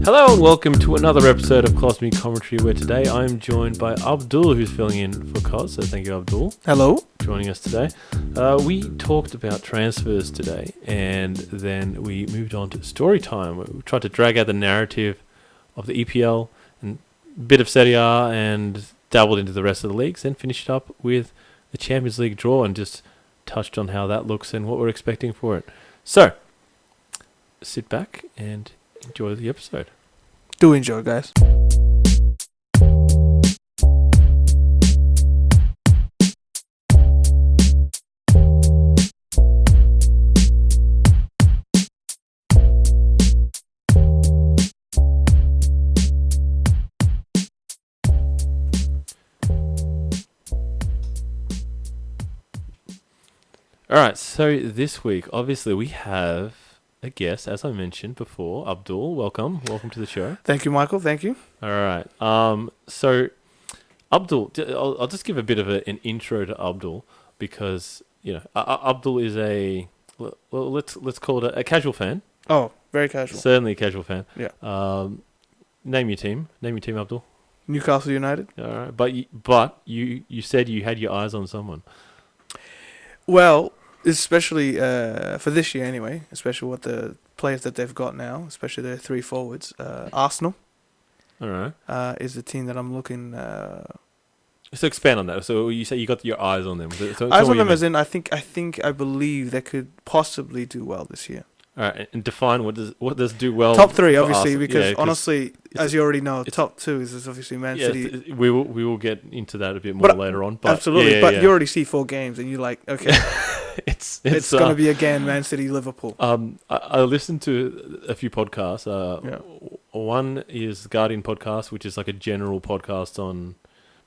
Hello and welcome to another episode of Klosmi Commentary, where today I'm joined by Abdul, who's filling in for Kos. So thank you, Abdul. Hello. Joining us today. We talked about transfers today, and then we moved on to story time. We tried to drag out the narrative of the EPL and a bit of Serie A and dabbled into the rest of the leagues, then finished up with the Champions League draw and just touched on how that looks and what we're expecting for it. So, sit back and enjoy the episode. Do enjoy, guys. Alright, so this week, obviously, we have a guest, as I mentioned before. Abdul, welcome. Welcome to the show. Thank you, Michael. Thank you. Alright, so Abdul, I'll just give a bit of an intro to Abdul because, you know, Abdul is well, let's call it a casual fan. Oh, very casual. Certainly a casual fan. Yeah. Name your team, Abdul. Newcastle United. Alright, but you said you had your eyes on someone. Well, especially for this year anyway, especially what the players that they've got now, especially their three forwards. Arsenal is the team that I'm looking... So expand on that. So you say you got your eyes on them. So eyes on them as in, I believe they could possibly do well this year. All right, and define what does do well. Top three, obviously, because yeah, honestly, as you already know, top two is obviously Man City. We will get into that a bit more later on. But absolutely, you already see 4 games, and you're like, okay, it's going to be again Man City, Liverpool. I listened to a few podcasts. One is the Guardian podcast, which is like a general podcast on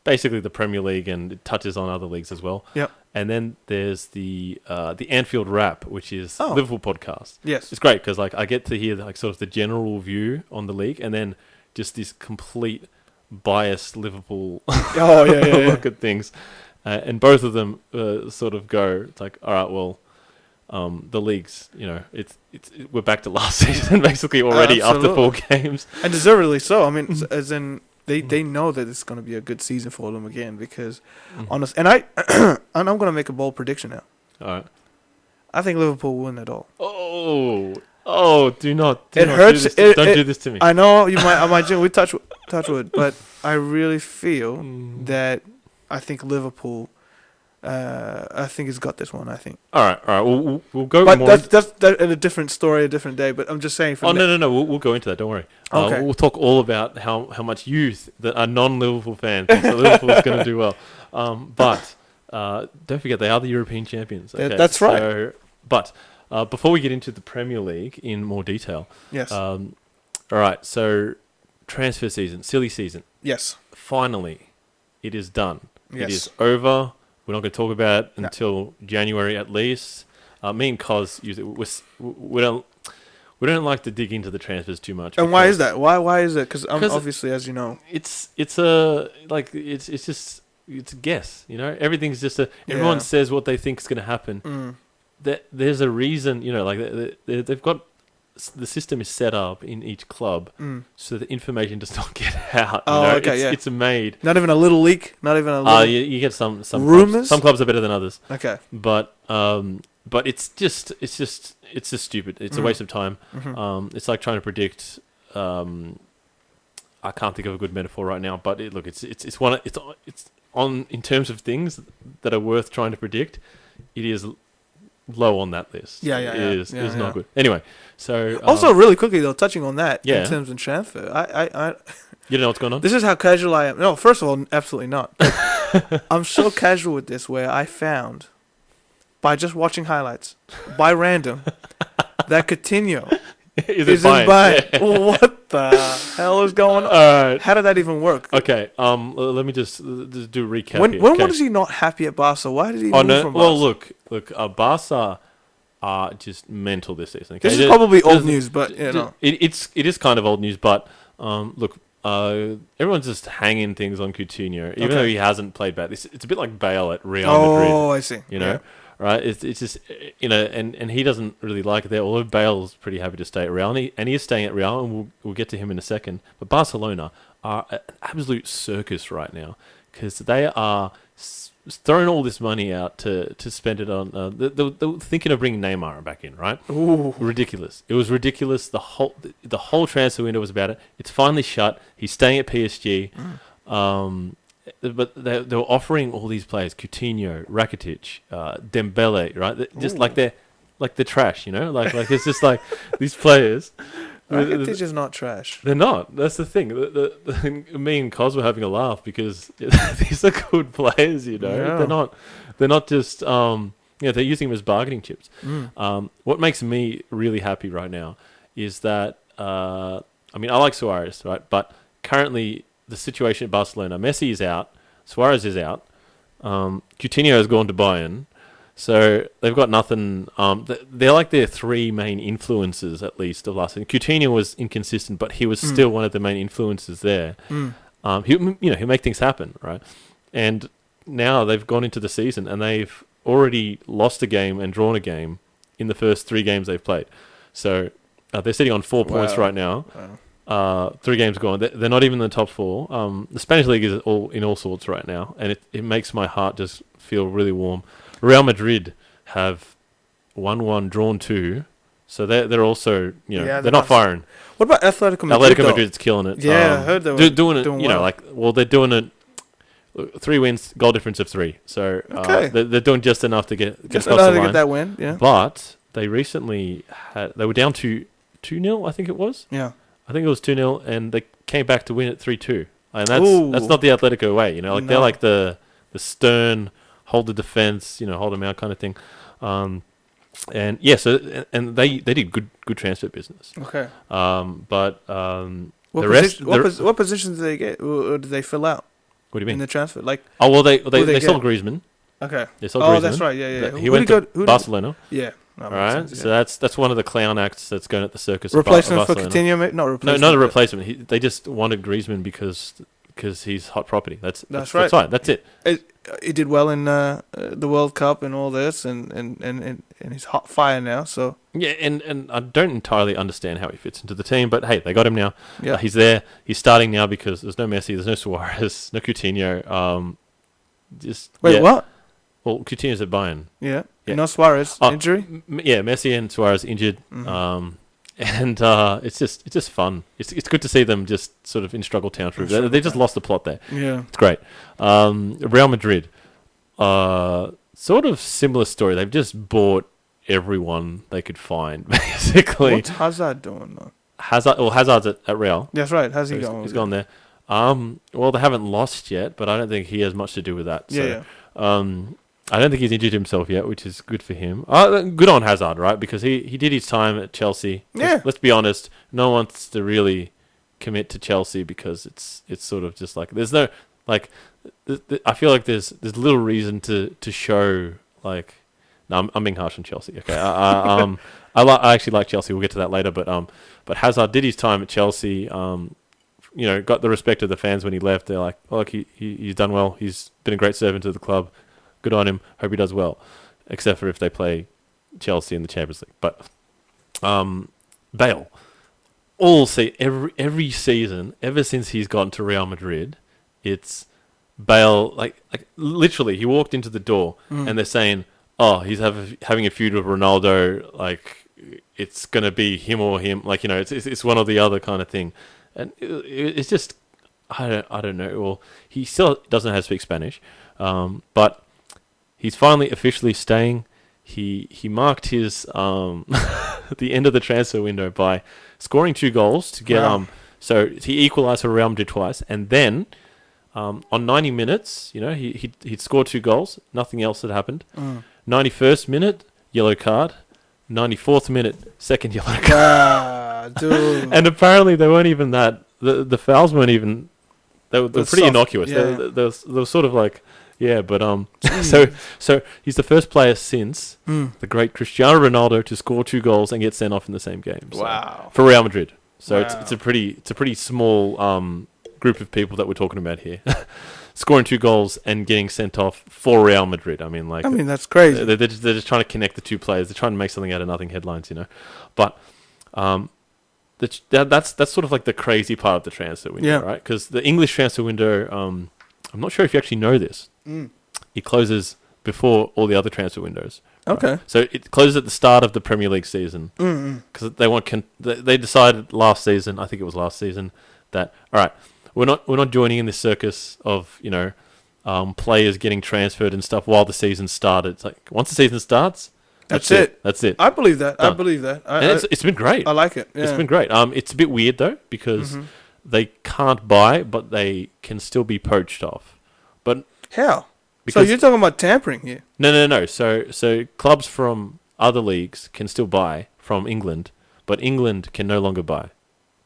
basically the Premier League, and it touches on other leagues as well. Yep. And then there's the Anfield Wrap, which is Liverpool podcast. Yes, it's great because like I get to hear like sort of the general view on the league, and then just this complete biased Liverpool look at things. And both of them sort of go, it's like, all right, well, the leagues, you know, we're back to last season basically already after 4 games, and deservedly so. I mean, as in. They know that it's going to be a good season for them again because, honestly, and I'm going to make a bold prediction now. All right. I think Liverpool will win it all. Oh! Do not. It hurts. Don't do this to me. I know you might. I might. We touch wood, but I really feel that I think Liverpool. I think he's got this one. I think. All right. We'll go. But that's a different story, a different day. But I'm just saying. No. We'll go into that. Don't worry. Okay. We'll talk all about how much youth that are non-Liverpool fans think that Liverpool is going to do well. But don't forget they are the European champions. Okay? That's right. But before we get into the Premier League in more detail, yes. All right. So transfer season, silly season. Yes. Finally, it is done. Yes. It is over. We're not going to talk about it until January at least. Me and Kos we don't like to dig into the transfers too much. And why is that? Why is it? Because obviously, as you know, it's a guess. You know, everything's just everyone says what they think is going to happen. There's a reason. You know, like they've got. The system is set up in each club so the information does not get out. It's made. Not even a little leak. Not even a little. You get some rumors. Clubs, some clubs are better than others. Okay. But it's just stupid. It's a waste of time. It's like trying to predict. I can't think of a good metaphor right now, but it's on in terms of things that are worth trying to predict. It is low on that list. It is not good. Anyway, so also really quickly though, touching on that in terms of transfer, I you know what's going on? This is how casual I am. No, first of all, absolutely not. I'm so casual with this where I found by just watching highlights by random that Coutinho is in Bayern. Yeah. What the hell is going on? All right. How did that even work? Okay. Let me just do a recap. When was he not happy at Barca? Why did he move from Barca? Well, look. Barca are just mental this season. Okay? This is probably old news, but you know, it is kind of old news. But look, everyone's just hanging things on Coutinho, even though he hasn't played bad. It's a bit like Bale at Real Madrid. Oh, I see. You know, right? It's just and he doesn't really like it there. Although Bale's pretty happy to stay at Real, and he is staying at Real, and we'll get to him in a second. But Barcelona are an absolute circus right now because they are throwing all this money out to spend it on. They're thinking of bringing Neymar back in, right? Ooh. Ridiculous. It was ridiculous. The whole transfer window was about it. It's finally shut. He's staying at PSG. But they were offering all these players: Coutinho, Rakitic, Dembele, right? Just like they're trash, Like it's just like these players. Rakitic is not trash. They're not. That's the thing. Me and Kos were having a laugh because these are good players, Yeah. They're not just they're using them as bargaining chips. What makes me really happy right now is that I like Suarez, right? But currently the situation at Barcelona, Messi is out, Suarez is out, Coutinho has gone to Bayern. So they've got nothing. They're like their three main influences, at least, of last season. Coutinho was inconsistent, but he was still one of the main influences there. He'll make things happen, right? And now they've gone into the season and they've already lost a game and drawn a game in the first 3 games they've played. So they're sitting on 4 points right now. Wow. 3 games gone. They're not even in the top 4. The Spanish league is all sorts right now, and it makes my heart just feel really warm. Real Madrid have 1-1, drawn 2, so they're also they're not firing. What about Atletico Madrid? Atletico Madrid's killing it. Yeah, I heard they were doing it. Well. They're doing it. 3 wins, goal difference of 3. So they're doing just enough to get across the line. To get that win. Yeah. But they recently they were down to 2-0, I think it was. Yeah. I think it was 2-0, and they came back to win at 3-2. And that's not the Atletico way. They're like the stern, hold the defense, hold them out kind of thing. And they did good transfer business. Okay. But what positions did they get, or did they fill out? What do you mean in the transfer? Like, they sold Griezmann. Okay. They sold Griezmann. That's right. Yeah. He went to Barcelona. Yeah. All right. So that's one of the clown acts that's going at the circus. Replacement for Coutinho, mate? Not replacement. No, not a replacement. They just wanted Griezmann because he's hot property. That's right. That's right. That's it. He did well in the World Cup and all this, and he's hot fire now. So yeah, and I don't entirely understand how he fits into the team, but hey, they got him now. Yeah, he's there. He's starting now because there's no Messi, there's no Suarez, no Coutinho. What? Well, Coutinho's at Bayern. Yeah. No Suarez injury. Messi and Suarez injured. Mm-hmm. And it's just fun. It's good to see them just sort of in struggle town. They just lost the plot there. Yeah, it's great. Real Madrid, sort of similar story. They've just bought everyone they could find, basically. What's Hazard doing though? Hazard's at Real. That's right. How's he going? He's gone there. Well, they haven't lost yet, but I don't think he has much to do with that. Yeah. I don't think he's injured himself yet, which is good for him. Good on Hazard, right? Because he did his time at Chelsea. Yeah. Let's be honest. No one wants to really commit to Chelsea because it's sort of just like there's no like. I feel like there's little reason to show like. No, I'm being harsh on Chelsea. Okay. I actually like Chelsea. We'll get to that later. But Hazard did his time at Chelsea. Got the respect of the fans when he left. They're like, oh, look, he's done well. He's been a great servant to the club. Good on him. Hope he does well. Except for if they play Chelsea in the Champions League. But Bale, every season, ever since he's gotten to Real Madrid, it's Bale. Like literally, he walked into the door and they're saying, "Oh, he's having a feud with Ronaldo. Like it's gonna be him or him. Like it's one or the other kind of thing." And it's just I don't know. Well, he still doesn't know how to speak Spanish, but. He's finally officially staying. He marked his the end of the transfer window by scoring 2 goals to get so he equalised for Real Madrid twice, and then on 90 minutes, he'd scored 2 goals. Nothing else had happened. 91st minute, yellow card. 94th minute, second yellow card. Dude. And apparently they weren't even that. The fouls weren't even. They were pretty soft. Innocuous. Yeah. They were sort of like. Yeah, but so he's the first player since the great Cristiano Ronaldo to score 2 goals and get sent off in the same game. So, wow! For Real Madrid, so it's a pretty small group of people that we're talking about here. scoring 2 goals and getting sent off for Real Madrid. I mean, that's crazy. They're just trying to connect the two players. They're trying to make something out of nothing headlines, But that's sort of like the crazy part of the transfer window, right? Because the English transfer window, I'm not sure if you actually know this. It closes before all the other transfer windows. Okay. Right? So it closes at the start of the Premier League season. Because they decided last season, I think it was last season, that all right, we're not joining in this circus of players getting transferred and stuff while the season started. It's like once the season starts, that's it. That's it. I believe that. Done. I believe that. It's been great. I like it. Yeah. It's been great. It's a bit weird though because they can't buy, but they can still be poached off. But how? So you're talking about tampering here? No. So clubs from other leagues can still buy from England, but England can no longer buy.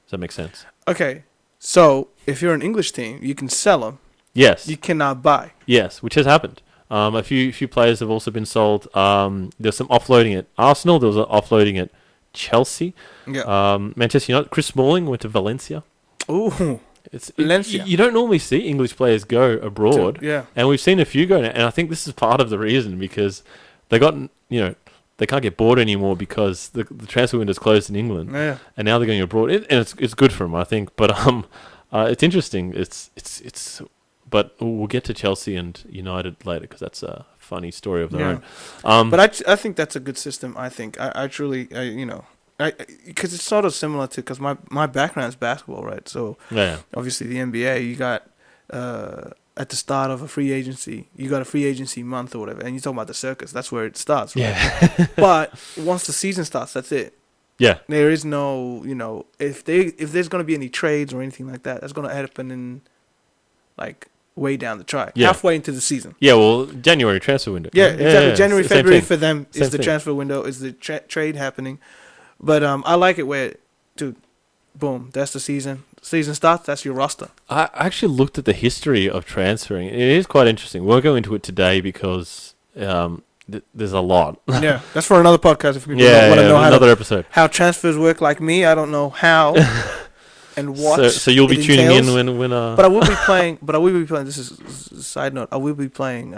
Does that make sense? Okay. So if you're an English team, you can sell them. Yes. You cannot buy. Yes, which has happened. A few players have also been sold. There's some offloading at Arsenal. There was an offloading at Chelsea. Yeah. Manchester United. Chris Smalling went to Valencia. Ooh. Valencia. You don't normally see English players go abroad. Yeah. And we've seen a few go now. And I think this is part of the reason because they can't get bored anymore because the transfer window's closed in England. Yeah. And now they're going abroad. And it's good for them, I think. But it's interesting. But we'll get to Chelsea and United later because that's a funny story of their own. But I think that's a good system. I think I truly because it's sort of similar to because my background is basketball, right? So obviously the NBA, you got at the start of a free agency, you got a free agency month or whatever, and you talk about the circus. That's where it starts, right? Yeah. But once the season starts, that's it. Yeah. There is no if there's going to be any trades or anything like that, that's going to happen in like way down the track, halfway into the season. Yeah, well, January transfer window. Yeah, exactly. January, Same February thing. for them Same is the thing. transfer window, is the trade happening. But I like it where, dude, boom, that's the season. Season starts, that's your roster. I actually looked at the history of transferring. It is quite interesting. We'll go into it today because there's a lot. Yeah, that's for another podcast if people want to know episode. How transfers work like me. I don't know how and what. So you'll be tuning entails. in when But I will be playing. This is a side note. I will be playing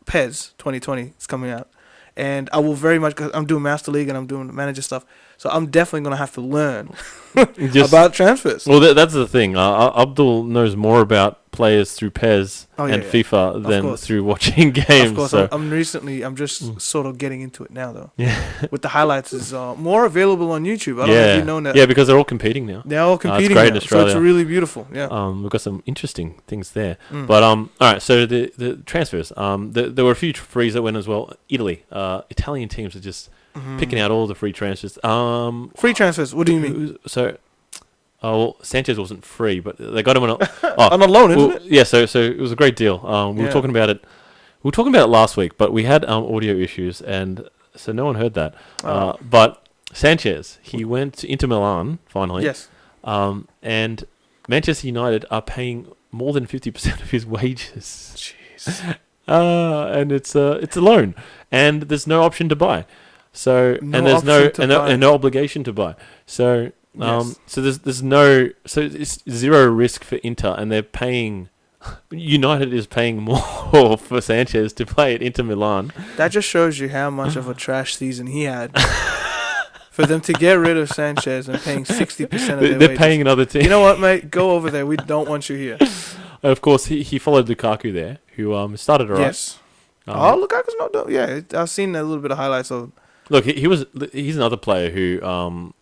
PES 2020. It's coming out, and I will very much because I'm doing Master League and I'm doing manager stuff. So I'm definitely gonna have to learn about transfers. Well, that's the thing. Abdul knows more about players through PES and FIFA than through watching games. Of course, so. I'm just sort of getting into it now, though. Yeah. With the highlights is more available on YouTube. I don't know if you know that. Yeah, because they're all competing now. They're all competing it's great now, in Australia. so it's really beautiful. Yeah. We've got some interesting things there. But all right. So the transfers. There were a few frees that went as well. Italy. Italian teams are just picking out all the free transfers. Free transfers. What do you mean? So. Well, Sanchez wasn't free, but they got him on on a loan, isn't it? Yeah, so it was a great deal. We were talking about it. We were talking about it last week, but we had audio issues, and so no one heard that. But Sanchez, he went to Inter Milan finally. Yes. And Manchester United are paying more than 50% of his wages. Jeez. And it's a loan, and there's no option to buy. So there's no obligation to buy. So. So there's it's zero risk for Inter, and they're paying. United is paying more for Sanchez to play at Inter Milan. That just shows you how much of a trash season he had. For them to get rid of Sanchez and paying 60% of their wages. They're paying another team. You know what, mate? Go over there. We don't want you here. Of course, he followed Lukaku there, who started alright. Yes. Lukaku's not done. Yeah, I've seen a little bit of highlights of. Look, he's another player who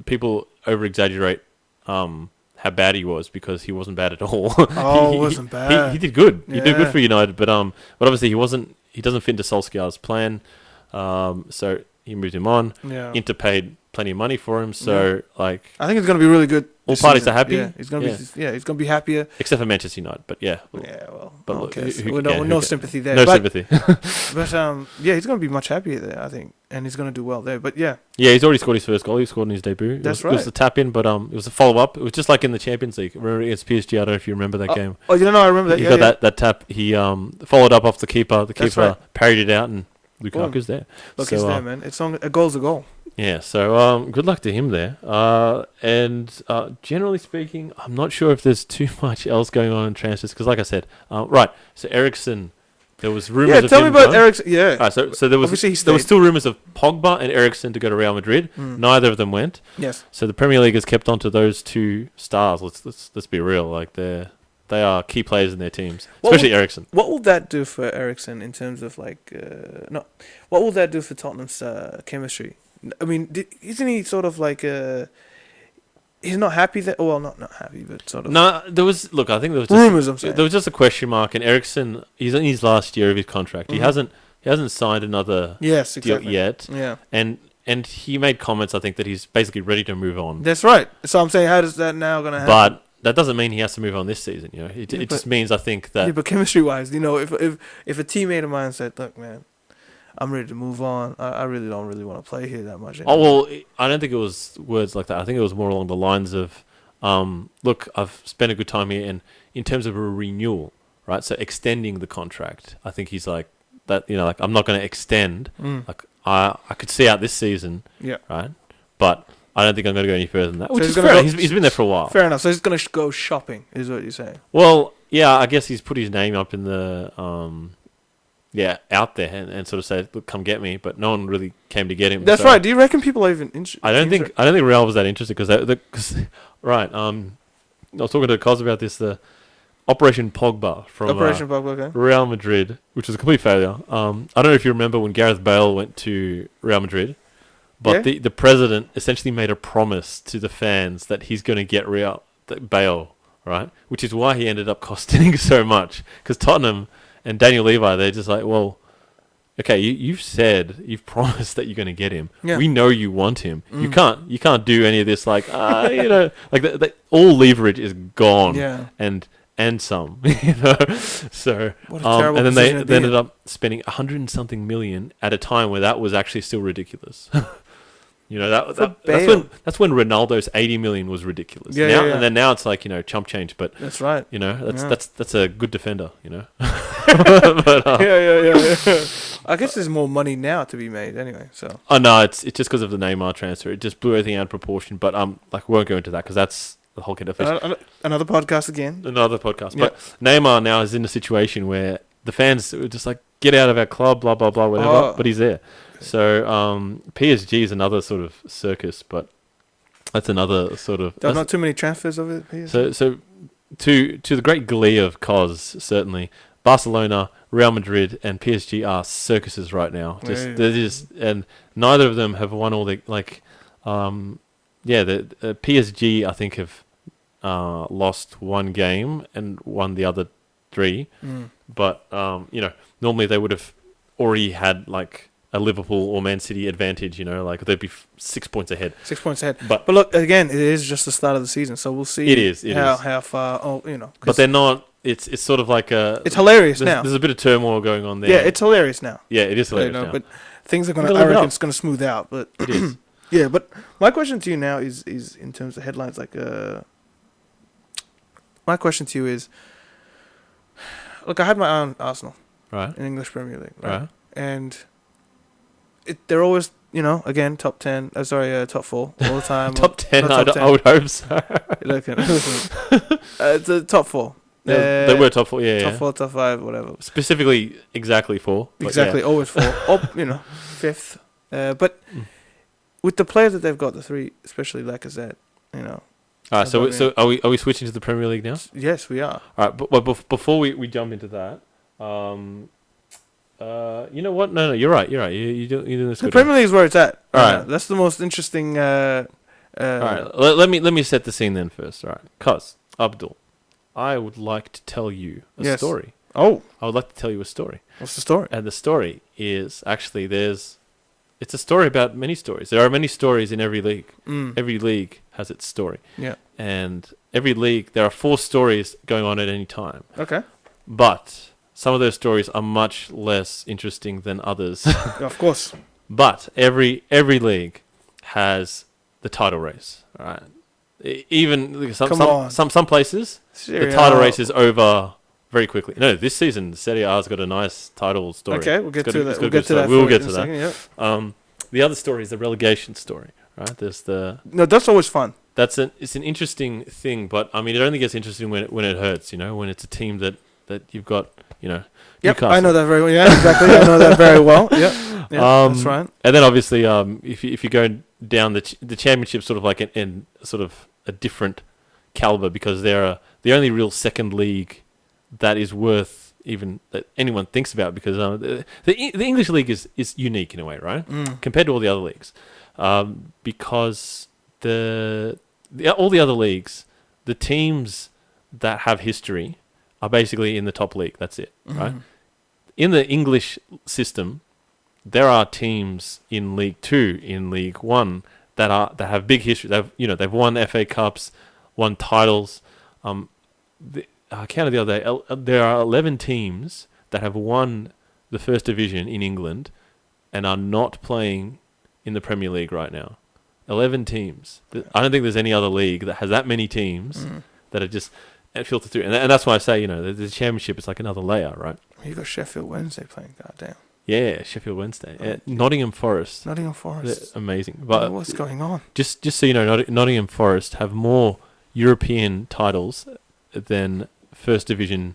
people over-exaggerate how bad he was because he wasn't bad at all. He wasn't bad. He did good. He did good for United, but obviously he doesn't fit into Solskjaer's plan. So he moved him on. Yeah. Inter paid plenty of money for him, so I think it's going to be really good. All parties are happy. Yeah, he's going to be happier. Except for Manchester United, but yeah. But look, no sympathy there. No sympathy. But he's going to be much happier there, I think, and he's going to do well there. But yeah, he's already scored his first goal. He scored in his debut. That's right. It was the tap in, but it was a follow up. It was just like in the Champions League. Remember against PSG? I don't know if you remember that game. Oh, I remember that. He got that tap. He followed up off the keeper. The keeper parried it out and Lukaku's there. Lukaku's there, man. It's on. A goal's a goal. Yeah, so good luck to him there. And generally speaking, I'm not sure if there's too much else going on in transfers because, like I said, right. So Eriksen, there was rumors. Yeah, tell me about Eriksen. Yeah. Right, so there was still rumors of Pogba and Eriksen to go to Real Madrid. Neither of them went. Yes. So the Premier League has kept on to those two stars. Let's be real. Like they are key players in their teams, especially Eriksen. What will that do for Eriksen in terms of what will that do for Tottenham's chemistry? I mean, isn't he sort of like he's not happy that? Well, not happy, but sort of. No, there was. Look, I think there was rumors. I'm saying there was just a question mark, and Eriksen, he's in his last year of his contract. He hasn't signed another deal yet. Yeah, and he made comments. I think that he's basically ready to move on. That's right. So I'm saying, how does that now going to happen? But that doesn't mean he has to move on this season. You know, it just means I think that. Yeah, but chemistry wise, you know, if a teammate of mine said, "Look, man, I'm ready to move on. I really don't want to play here that much." Anymore. Oh, well, I don't think it was words like that. I think it was more along the lines of, look, I've spent a good time here, and in terms of a renewal, right? So extending the contract, I think he's like that. You know, like I'm not going to extend. Like I could see out this season, right? But I don't think I'm going to go any further than that. Which is fair. He's been there for a while. Fair enough. So he's going to go shopping, is what you're saying. Well, yeah, I guess he's put his name up in the. Out there and sort of say, "Look, come get me," but no one really came to get him. That's right. Do you reckon people are even interested? I don't think Real was that interested because right. I was talking to Klos about this. The Operation Pogba from Real Madrid, which was a complete failure. I don't know if you remember when Gareth Bale went to Real Madrid, but the president essentially made a promise to the fans that he's going to get Bale, right? Which is why he ended up costing so much because Tottenham. And Daniel Levi, they're just like, well, okay, you've promised that you're going to get him. Yeah. We know you want him. You can't do any of this like, like all leverage is gone. Yeah. And some, you know. So, what a terrible and then they ended up spending 100 and something million at a time where that was actually still ridiculous. You know, that's when Ronaldo's 80 million was ridiculous. And then now it's like, you know, chump change, but that's right. You know, that's a good defender, you know. But, I guess there's more money now to be made anyway, so. Oh no, it's just because of the Neymar transfer. It just blew everything out of proportion, but like we won't go into that because that's the whole kind of fish. Another podcast again. Another podcast. Yep. But Neymar now is in a situation where the fans are just like, get out of our club, blah blah blah, whatever, but he's there. So PSG is another sort of circus, but that's another sort of. There's not too many transfers of it. PSG. So to the great glee of Klos, certainly Barcelona, Real Madrid, and PSG are circuses right now. They're just, and neither of them have won all the like. The PSG I think have lost one game and won the other 3, but you know, normally they would have already had like a Liverpool or Man City advantage, you know, like they'd be 6 points ahead. 6 points ahead. But look, again, it is just the start of the season, so we'll see. It is how far. Oh, you know. But they're not. It's sort of like a. It's hilarious now. There's a bit of turmoil going on there. Yeah, it's hilarious now. Yeah, it is hilarious now. But things are gonna. I reckon it's gonna smooth out. But it is. Yeah, but my question to you now is in terms of headlines, like my question to you is, look, I had my eye on Arsenal, right, in English Premier League, right, and they're always, you know, again top 10. Top 4 all the time. Top 10. I would hope so. It's a top 4. They were top 4. Yeah, top 4, top 5, whatever. Specifically, exactly 4. Exactly, always 4. You know, 5th. But with the players that they've got, the 3, especially Lacazette, you know. All right, so are we switching to the Premier League now? Yes, we are. All right, but before we jump into that, you know what? No, you're right. You're doing this. The Premier League is where it's at. All right, that's the most interesting. All right, let me set the scene then first. All right, cuz Abdul, I would like to tell you a story. Oh, I would like to tell you a story. What's the story? And the story is actually it's a story about many stories. There are many stories in every league. Every league has its story. Yeah. And every league, there are 4 stories going on at any time. Okay. But some of those stories are much less interesting than others. Of course. But every league has the title race. All right. Even some places, Serie the title race is over very quickly. No, this season Serie A's got a nice title story. Okay, we'll get It's got to a- that. it's got a We'll good get to story. that. We'll for get in to a that. second, yeah. The other story is the relegation story, right? There's the No, that's always fun. it's an interesting thing, but I mean, it only gets interesting when it hurts. When it's a team that you've got, Yep, Newcastle. I know that very well. Yeah, exactly. I know that very well. Yeah, that's right. And then obviously, if you go down the championship, sort of like in sort of a different caliber, because they're the only real second league that is worth even that anyone thinks about, because the English league is unique in a way, right? Compared to all the other leagues, because all the other leagues, the teams that have history are basically in the top league. That's it, right? In the English system, there are teams in League 2, in League 1 that have big history. They've won FA Cups, won titles. I counted the other day. There are 11 teams that have won the first division in England and are not playing in the Premier League right now. 11 teams. I don't think there's any other league that has that many teams that are just filter through. And that's why I say, the championship is like another layer, right? You got Sheffield Wednesday playing. Goddamn. Yeah, Sheffield Wednesday. Nottingham Forest. Nottingham Forest. They're amazing. But what's going on? Just so you know, Nottingham Forest have more European titles than First Division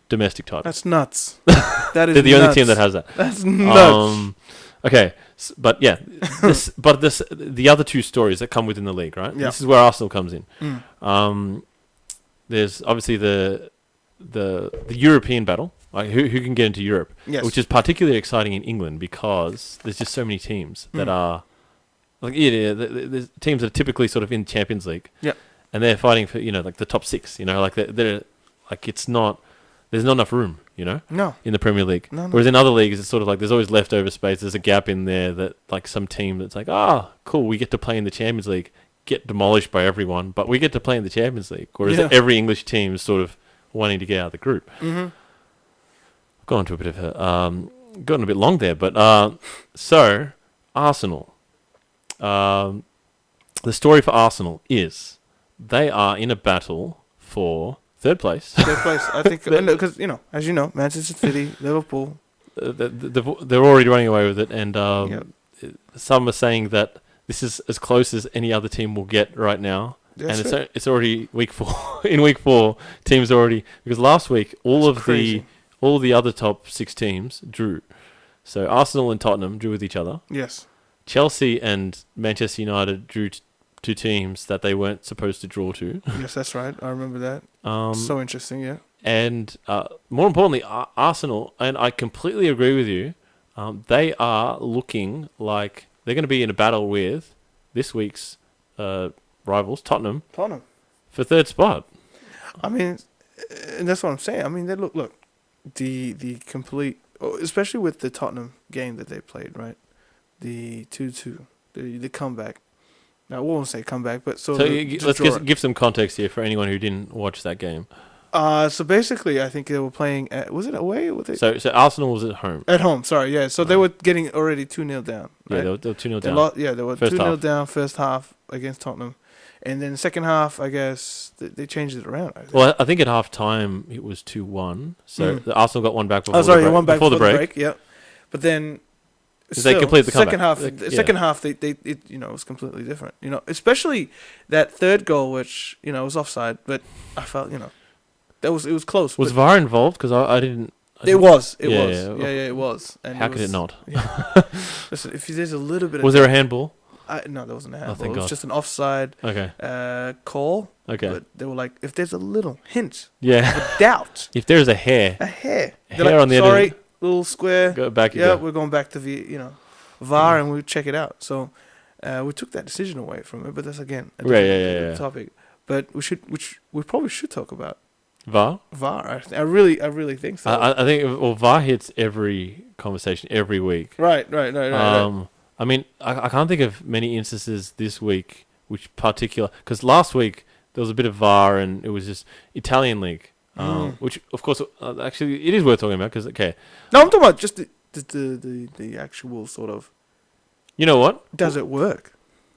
domestic titles. That's nuts. That is They're the only team that has that. That's nuts. Okay, but yeah, the other two stories that come within the league, right? Yeah. This is where Arsenal comes in. There's obviously the European battle, like who can get into Europe, Yes. which is particularly exciting in England because there's just so many teams that are like there's teams that are typically sort of in Champions League, and they're fighting for like the top 6, like they're like it's not. There's not enough room, No. in the Premier League. No. Whereas in other leagues, it's sort of like there's always leftover space. There's a gap in there that like some team that's like, cool, we get to play in the Champions League, get demolished by everyone, but we get to play in the Champions League. Whereas every English team is sort of wanting to get out of the group. I've gone to a bit of gotten a bit long there, but so Arsenal. The story for Arsenal is they are in a battle for third place. Third place, I think, because as you know, Manchester City, Liverpool, they're already running away with it, and some are saying that this is as close as any other team will get right now. That's and it's already week 4. In week 4, teams already, because last week all the other top 6 teams drew. So Arsenal and Tottenham drew with each other. Yes. Chelsea and Manchester United drew to teams that they weren't supposed to draw to. Yes, that's right. I remember that. So interesting, yeah. And more importantly, Arsenal, and I completely agree with you, they are looking like they're going to be in a battle with this week's rivals, Tottenham, for third spot. I mean, and that's what I'm saying. I mean, they look, the complete, especially with the Tottenham game that they played, right? The 2-2, the comeback. Now, I won't say comeback, but let's give some context here for anyone who didn't watch that game. So basically, I think they were playing was it away? So Arsenal was at home. At home, sorry, yeah. So they were getting already 2-0 down. Right? Yeah, they were 2-0 down. They were 2-0 down first half against Tottenham. And then second half, I guess, they changed it around. Well, I think at half time it was 2-1. So the Arsenal got one back before one back before the break. Yeah. But then they completed the comeback. Second half, it was completely different. Especially that third goal, which was offside, but I felt it was close. Was VAR involved? Because I didn't. It was. It was. And how could it not? Yeah. Listen, if there's a little bit. Was there a handball? No, there wasn't a handball. Thank it was God. just an offside. Call. Okay. But they were like, if there's a little hint. Yeah. Of a doubt. If there's a hair. On the end. Little square. Go back. We're going back to VAR and we'll check it out. So we took that decision away from it, but that's again a different topic. But we probably should talk about VAR. I really think so. I think VAR hits every conversation every week. Right. I mean, I can't think of many instances this week which because last week there was a bit of VAR and it was just Italian league, which of course actually it is worth talking about because No, I'm talking about just the actual sort of. You know what? Does it work?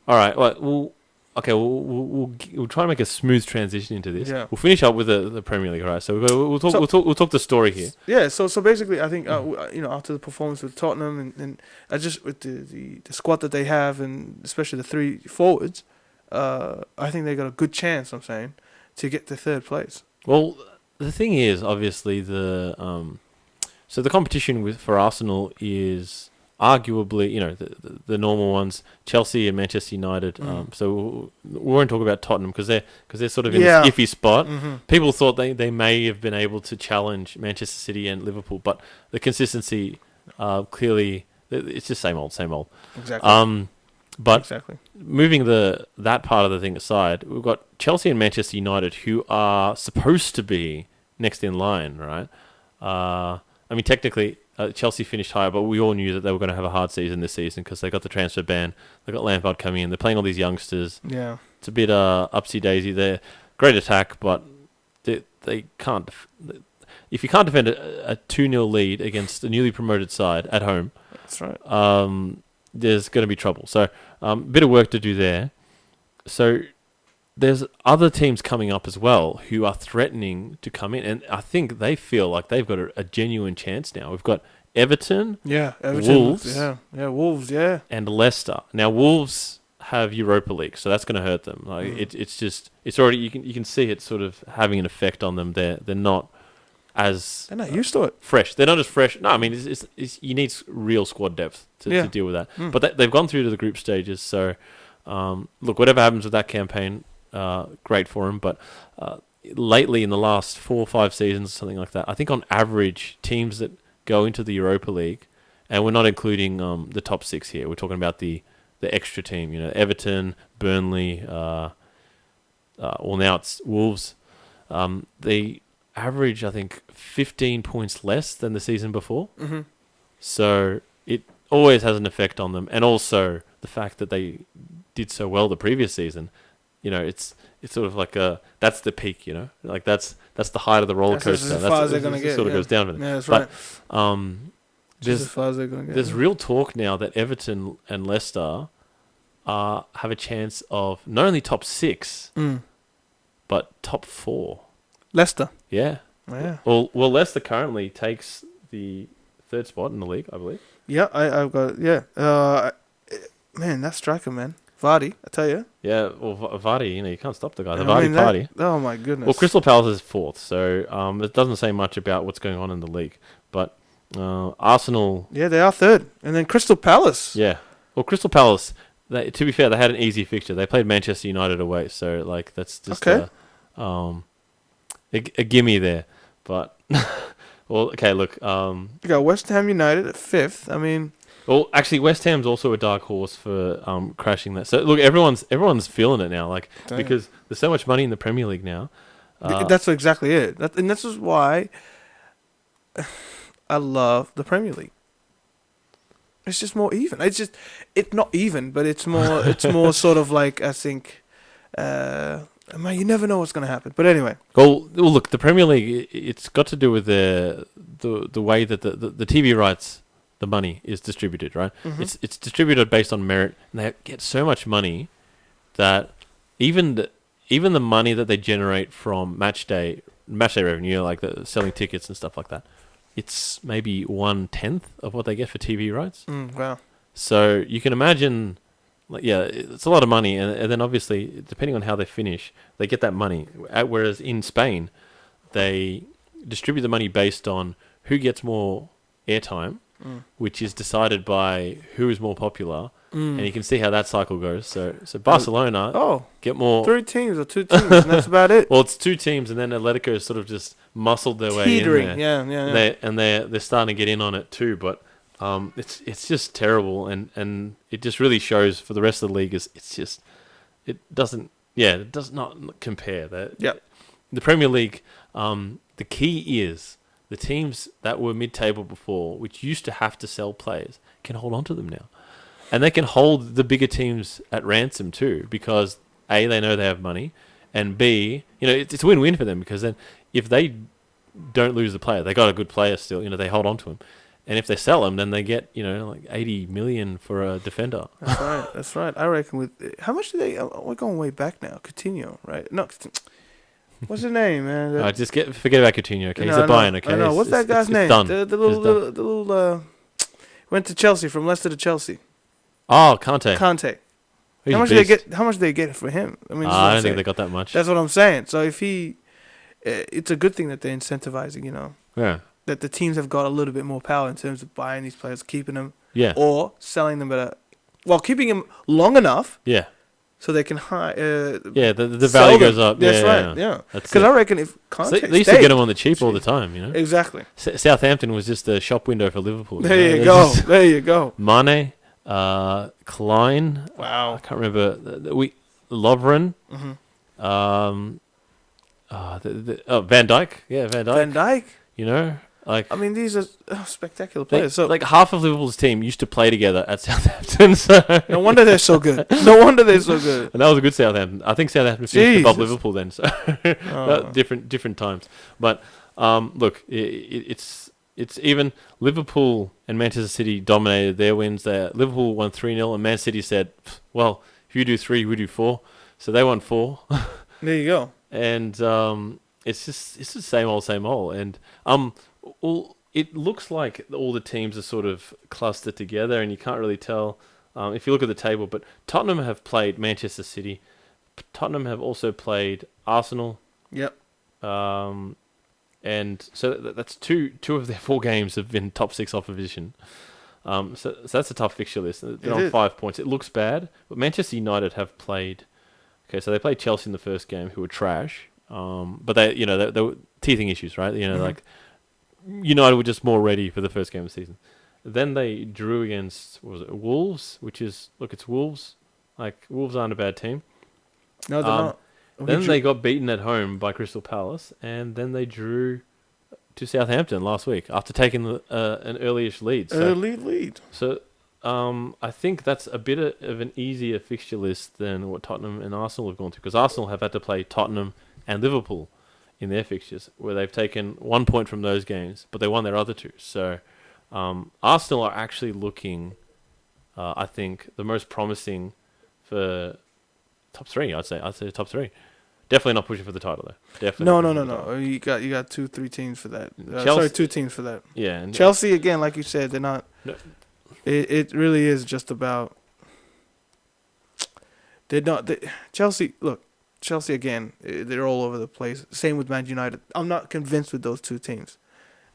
All right. Well, okay, we'll try and make a smooth transition into this. Yeah. We'll finish up with the Premier League, right? So we'll talk the story here. Yeah, so basically, I think after the performance with Tottenham and just with the squad that they have, and especially the three forwards, I think they got a good chance. I'm saying to get to third place. Well, the thing is, obviously, so the competition for Arsenal is arguably, the normal ones, Chelsea and Manchester United. So we won't talk about Tottenham because they're sort of in this iffy spot. Mm-hmm. People thought they may have been able to challenge Manchester City and Liverpool, but the consistency clearly it's just same old. Exactly. But exactly. moving that part of the thing aside, we've got Chelsea and Manchester United who are supposed to be next in line, right? I mean, technically, Chelsea finished higher, but we all knew that they were going to have a hard season this season because they got the transfer ban. They got Lampard coming in. They're playing all these youngsters. Yeah. It's a bit upsy-daisy there. Great attack, but they can't... If you can't defend a 2-0 lead against a newly promoted side at home... That's right. There's going to be trouble. So, a bit of work to do there. So... There's other teams coming up as well who are threatening to come in, and I think they feel like they've got a genuine chance now. We've got Everton, Wolves, Wolves, and Leicester. Now Wolves have Europa League, so that's going to hurt them. Like it's already you can see it sort of having an effect on them. They're not they're not used to it. Fresh. They're not as fresh. No, I mean it's you need real squad depth to deal with that. But they've gone through to the group stages. So look, whatever happens with that campaign. Great for him, but lately in the last 4 or 5 seasons, something like that, I think on average, teams that go into the Europa League, and we're not including the top 6 here, we're talking about the extra team, Everton, Burnley, well now it's Wolves, they average, I think, 15 points less than the season before, so it always has an effect on them, and also the fact that they did so well the previous season. It's sort of like that's the peak, like that's the height of the roller coaster. That's as far as they're gonna get. Sort of goes down with it. Yeah, that's right. There's as far as they're gonna get. There's real talk now that Everton and Leicester have a chance of not only top 6, but top 4. Leicester. Yeah. Yeah. Well, Leicester currently takes the 3rd spot in the league, I believe. Yeah, I've got man, that striker, man. Vardy, I tell you. Yeah, well, Vardy, you can't stop the guy. The Vardy party. Oh, my goodness. Well, Crystal Palace is 4th, so it doesn't say much about what's going on in the league. But Arsenal... Yeah, they are 3rd. And then Crystal Palace. Yeah. Well, Crystal Palace, to be fair, they had an easy fixture. They played Manchester United away, so that's just a gimme there. But, well, okay, look... you got West Ham United at 5th. I mean... Well, actually, West Ham's also a dark horse for crashing that. So, look, everyone's feeling it now, because there's so much money in the Premier League now. That's exactly it. And this is why I love the Premier League. It's just more even. It's not even, but it's more sort of like, I think, man, you never know what's going to happen. But anyway. Well, look, the Premier League, it's got to do with the way that the TV rights. The money is distributed, right? Mm-hmm. It's distributed based on merit, and they get so much money that even the money that they generate from match day revenue, like the selling tickets and stuff like that, it's maybe 1/10 of what they get for TV rights. Wow! So you can imagine, it's a lot of money, and then obviously depending on how they finish, they get that money. Whereas in Spain, they distribute the money based on who gets more airtime. Which is decided by who is more popular, and you can see how that cycle goes. So Barcelona get more 3 teams or 2 teams, and that's about it. Well, it's 2 teams, and then Atletico has sort of just muscled their way in there. Yeah. They're starting to get in on it too, but it's just terrible, and it just really shows for the rest of the league it does not compare. The Premier League, the key is. The teams that were mid-table before, which used to have to sell players, can hold on to them now. And they can hold the bigger teams at ransom too, because A, they know they have money, and B, it's a win-win for them, because then if they don't lose the player, they got a good player still, they hold on to him. And if they sell him, then they get, like 80 million for a defender. That's right. That's right. I reckon how much do they? We're going way back now. Coutinho, right? No, what's his name, man? Just forget about Coutinho. Okay, he's a Bayern. Okay, I know. What's that guy's name? Done. The little went to Chelsea, from Leicester to Chelsea. Oh, Kante. How much did they get for him? I mean, I don't think they got that much. That's what I'm saying. So if it's a good thing that they're incentivizing. Yeah. That the teams have got a little bit more power in terms of buying these players, keeping them, or selling them keeping them long enough. Yeah. So they can the value goes up. That's right. Yeah. Because I reckon if Kante they used to get them on the cheap all the time. Exactly. Southampton was just a shop window for Liverpool. There you go. There you go. Mane, Klein. Wow. I can't remember. Lovren. Mm-hmm. Van Dijk. Yeah, Van Dijk. Van Dijk. I mean, these are spectacular players. So, half of Liverpool's team used to play together at Southampton. So no wonder they're so good. No wonder they're so good. And that was a good Southampton. I think Southampton finished above Liverpool then. So different times. But look, it's even Liverpool and Manchester City dominated their wins. Liverpool won 3-0, and Man City said, "Well, if you do 3, we do 4." So they won 4. There you go. And it's the same old. And it looks like all the teams are sort of clustered together, and you can't really tell if you look at the table. But Tottenham have played Manchester City. Tottenham have also played Arsenal. Yep. And so that's two of their 4 games have been top 6 opposition. So that's a tough fixture list. They're on 5 points. It looks bad, but Manchester United have played. Okay, so they played Chelsea in the first game, who were trash. But they were teething issues, right? Like United were just more ready for the first game of the season. Then they drew against Wolves, it's Wolves. Like, Wolves aren't a bad team. No, they're not. Then they got beaten at home by Crystal Palace, and then they drew to Southampton last week after taking an early-ish lead. Early lead. So I think that's a bit of an easier fixture list than what Tottenham and Arsenal have gone through, because Arsenal have had to play Tottenham and Liverpool in their fixtures, where they've taken 1 point from those games, but they won their other 2. So Arsenal are actually looking, I think, the most promising for top 3. I'd say top 3. Definitely not pushing for the title, though. Definitely. No. You got 2-3 teams for that. Chelsea, 2 teams for that. Yeah. And Chelsea, again, like you said, they're not. No. It really is just about. They're not. Chelsea, again, they're all over the place. Same with Man United. I'm not convinced with those 2 teams.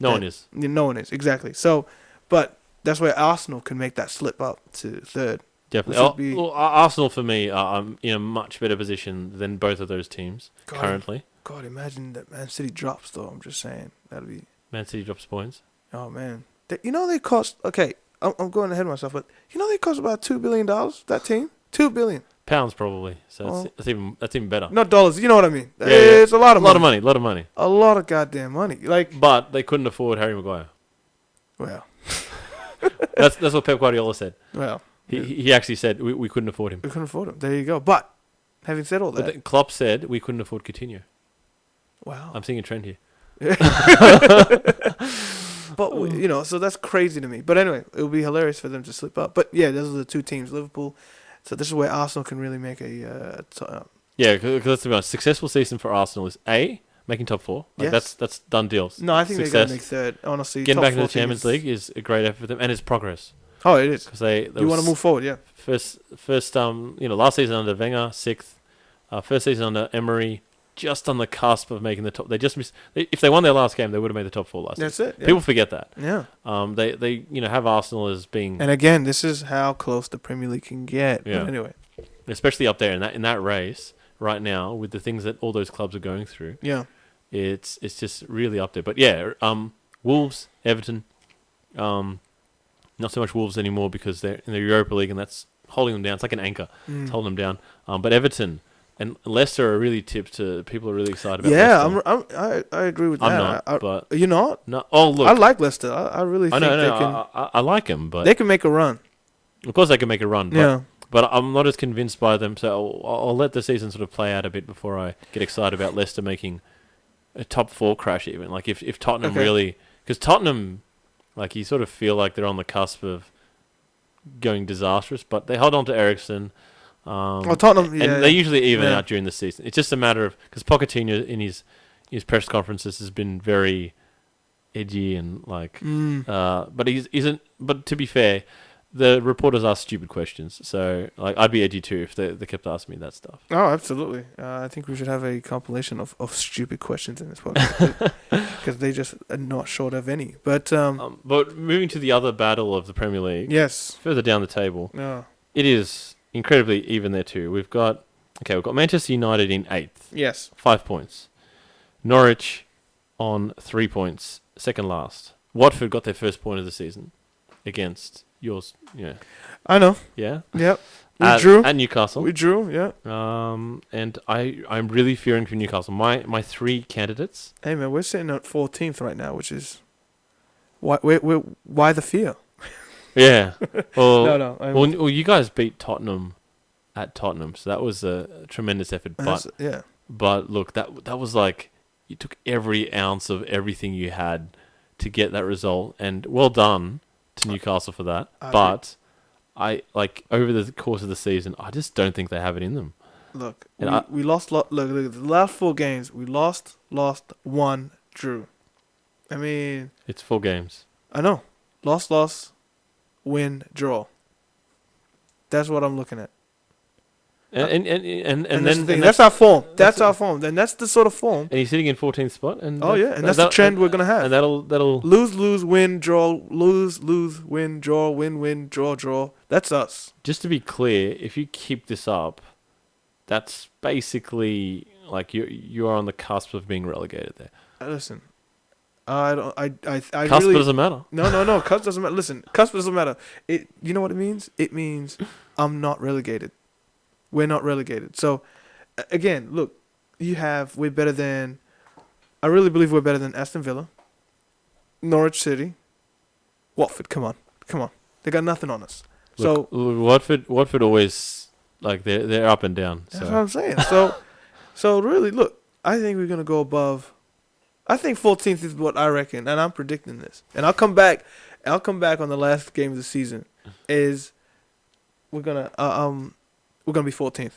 No one is. No one is, exactly. So, but that's where Arsenal can make that slip up to 3rd. Definitely. Arsenal, for me, are in a much better position than both of those teams currently. God, imagine that Man City drops, though. I'm just saying. That'd be... Man City drops points? Oh, man. They cost... Okay, I'm going ahead of myself, but they cost about $2 billion, that team? $2 billion. Pounds, probably. So that's even better. Not dollars. You know what I mean? Yeah, it's a lot of money. A lot of money. A lot of goddamn money. But they couldn't afford Harry Maguire. Well. That's what Pep Guardiola said. Well. He actually said we couldn't afford him. We couldn't afford him. There you go. But, having said all that... But Klopp said we couldn't afford Coutinho. Wow. I'm seeing a trend here. But, so that's crazy to me. But anyway, it would be hilarious for them to slip up. But, yeah, those are the 2 teams. Liverpool... So this is where Arsenal can really make a... because let's be honest, successful season for Arsenal is A, making top 4. Yes. That's done deals. No, I think they're going to make 3rd, honestly. Getting back into the Champions League is a great effort for them, and it's progress. Oh, it is. Because you want to move forward, yeah. First, last season under Wenger, 6th. First season under Emery, just on the cusp of making the top. They just missed. If they won their last game, they would have made the top 4 last season. That's it. Yeah. People forget that. Yeah. They have Arsenal as being. And again, this is how close the Premier League can get. Yeah. But anyway, especially up there in that race right now with the things that all those clubs are going through. Yeah. It's just really up there. But yeah, Wolves, Everton, not so much Wolves anymore because they're in the Europa League and that's holding them down. It's like an anchor. It's holding them down. But Everton and Leicester are really tipped to. People are really excited about. Yeah, I agree with that. I'm not. But you're not. No. Oh look, I like Leicester. I really think they can. I like them, but they can make a run. Of course, they can make a run. But, yeah. But I'm not as convinced by them. So I'll let the season sort of play out a bit before I get excited about Leicester making a top 4 crash. Even like if Tottenham really, because Tottenham Like, you sort of feel like they're on the cusp of going disastrous, but they hold on to Ericsson. Tottenham, and they usually even Yeah. out during the season. It's just a matter of, because Pochettino in his press conferences has been very edgy and like, but he isn't. But to be fair, the reporters ask stupid questions, so like I'd be edgy too if they kept asking me that stuff. Oh, absolutely. I think we should have a compilation of stupid questions in this podcast because they just are not short of any. But but moving to the other battle of the Premier League, yes, further down the table, no, it is incredibly even there too. We've got Manchester United in 8th, yes, 5 points. Norwich on 3 points, second last. Watford got their first point of the season against yours. Yeah, I know. yeah. Yep, we drew at Newcastle. We drew. Yeah. And I'm really fearing for Newcastle. My 3 candidates. Hey man, we're sitting at 14th right now, which is why the fear? Yeah. Well, No. Well, you guys beat Tottenham at Tottenham, so that was a tremendous effort. But look, that was like, you took every ounce of everything you had to get that result, and well done to Newcastle for that. But I like, over the course of the season, I just don't think they have it in them. Look, And we lost. Look, the last 4 games we lost, won, drew. I mean, It's 4 games. I know, lost, win, draw. That's what I'm looking at. And then that's our form. That's our form. Then that's the sort of form. and he's sitting in 14th spot. And And that's the trend we're gonna have. And that'll lose, win, draw, lose, win, draw, win, draw. That's us. Just to be clear, if you keep this up, that's basically like you are on the cusp of being relegated there. Listen, I Cusp really doesn't matter. No. Cusp doesn't matter. Listen, cusp doesn't matter. You know what it means? It means I'm not relegated. We're not relegated. So, again, look, we're better than, I really believe we're better than Aston Villa, Norwich City, Watford. Come on. They got nothing on us. Look, Watford always, like, they're up and down. That's what I'm saying. So really, look, I think we're going to go above. I think 14th is what I reckon, and I'm predicting this. And I'll come back on the last game of the season. Is we're going to be 14th.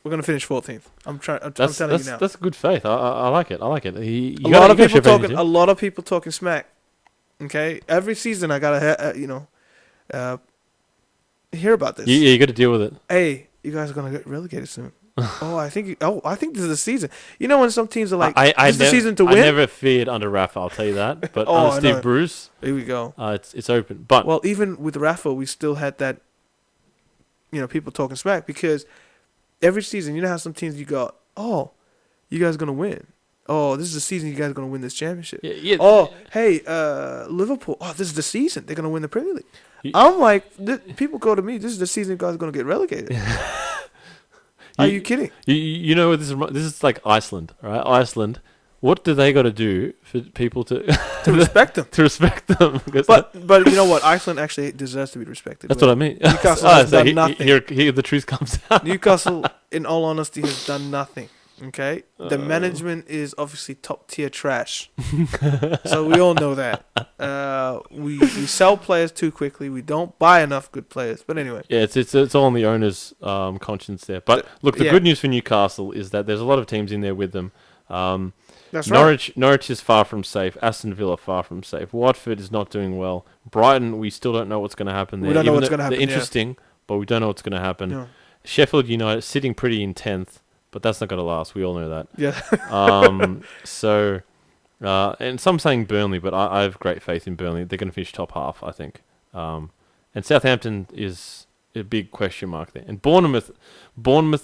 We're gonna finish 14th. I'm telling you now. That's good faith. I like it. A lot of people talking smack. Okay, every season I gotta hear about this. You got to deal with it. Hey, you guys are gonna get relegated soon. I think this is the season. You know when some teams are like, this is the season to win. I never feared under Rafa, I'll tell you that. But under Steve Bruce, here we go. It's open. But well, even with Rafa, we still had that. People talking smack, because every season, you know how some teams you go, you guys are going to win. Oh, this is the season you guys are going to win this championship. Yeah. Oh, hey, Liverpool. Oh, this is the season they're going to win the Premier League. I'm like, people go to me, this is the season you guys are going to get relegated. Are you kidding? You know, this is like Iceland, right? Iceland. What do they got to do for people to respect them? To respect them. But you know what? Iceland actually deserves to be respected. That's what I mean. Newcastle has done nothing. Here the truth comes out. Newcastle, in all honesty, has done nothing. Okay? The management is obviously top tier trash. So we all know that. We sell players too quickly. We don't buy enough good players. But anyway. Yeah, it's all on the owner's conscience there. But look, the good news for Newcastle is that there's a lot of teams in there with them. That's Norwich is far from safe. Aston Villa far from safe. Watford is not doing well. Brighton, we still don't know what's going to happen there. We don't know what's going to happen. They're interesting, but we don't know what's going to happen. Yeah. Sheffield United sitting pretty in 10th, but that's not going to last. We all know that. Yeah. And some saying Burnley, but I have great faith in Burnley. They're going to finish top half, I think. And Southampton is a big question mark there. And Bournemouth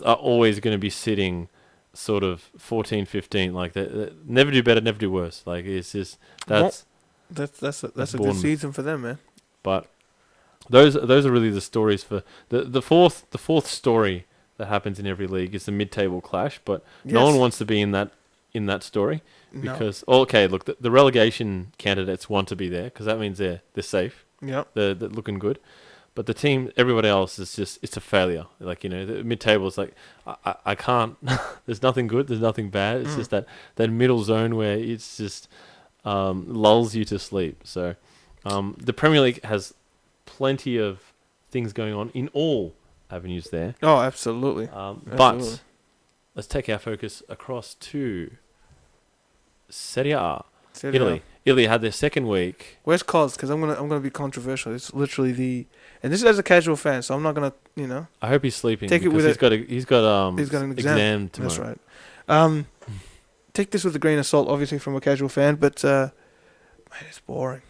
are always going to be sitting sort of 14, 15, like they never do better, never do worse. Like, it's just that's a good season for them, man. But those are really the stories for the fourth story that happens in every league is the mid-table clash. But no one wants to be in that story because look, the relegation candidates want to be there because that means they're safe. Yeah, they're looking good. But the team, everybody else is just, it's a failure. Like, the mid-table is like, I can't, there's nothing good, there's nothing bad. It's just that middle zone where it's just lulls you to sleep. So The Premier League has plenty of things going on in all avenues there. Oh, absolutely. But let's take our focus across to Serie A. Italy. Italy had their second week. Where's Klos? Because I'm gonna be controversial. It's literally and this is as a casual fan, so I'm not gonna I hope he's sleeping. Take it with he's got an exam tomorrow. That's right. Take this with a grain of salt, obviously from a casual fan, but man, it's boring.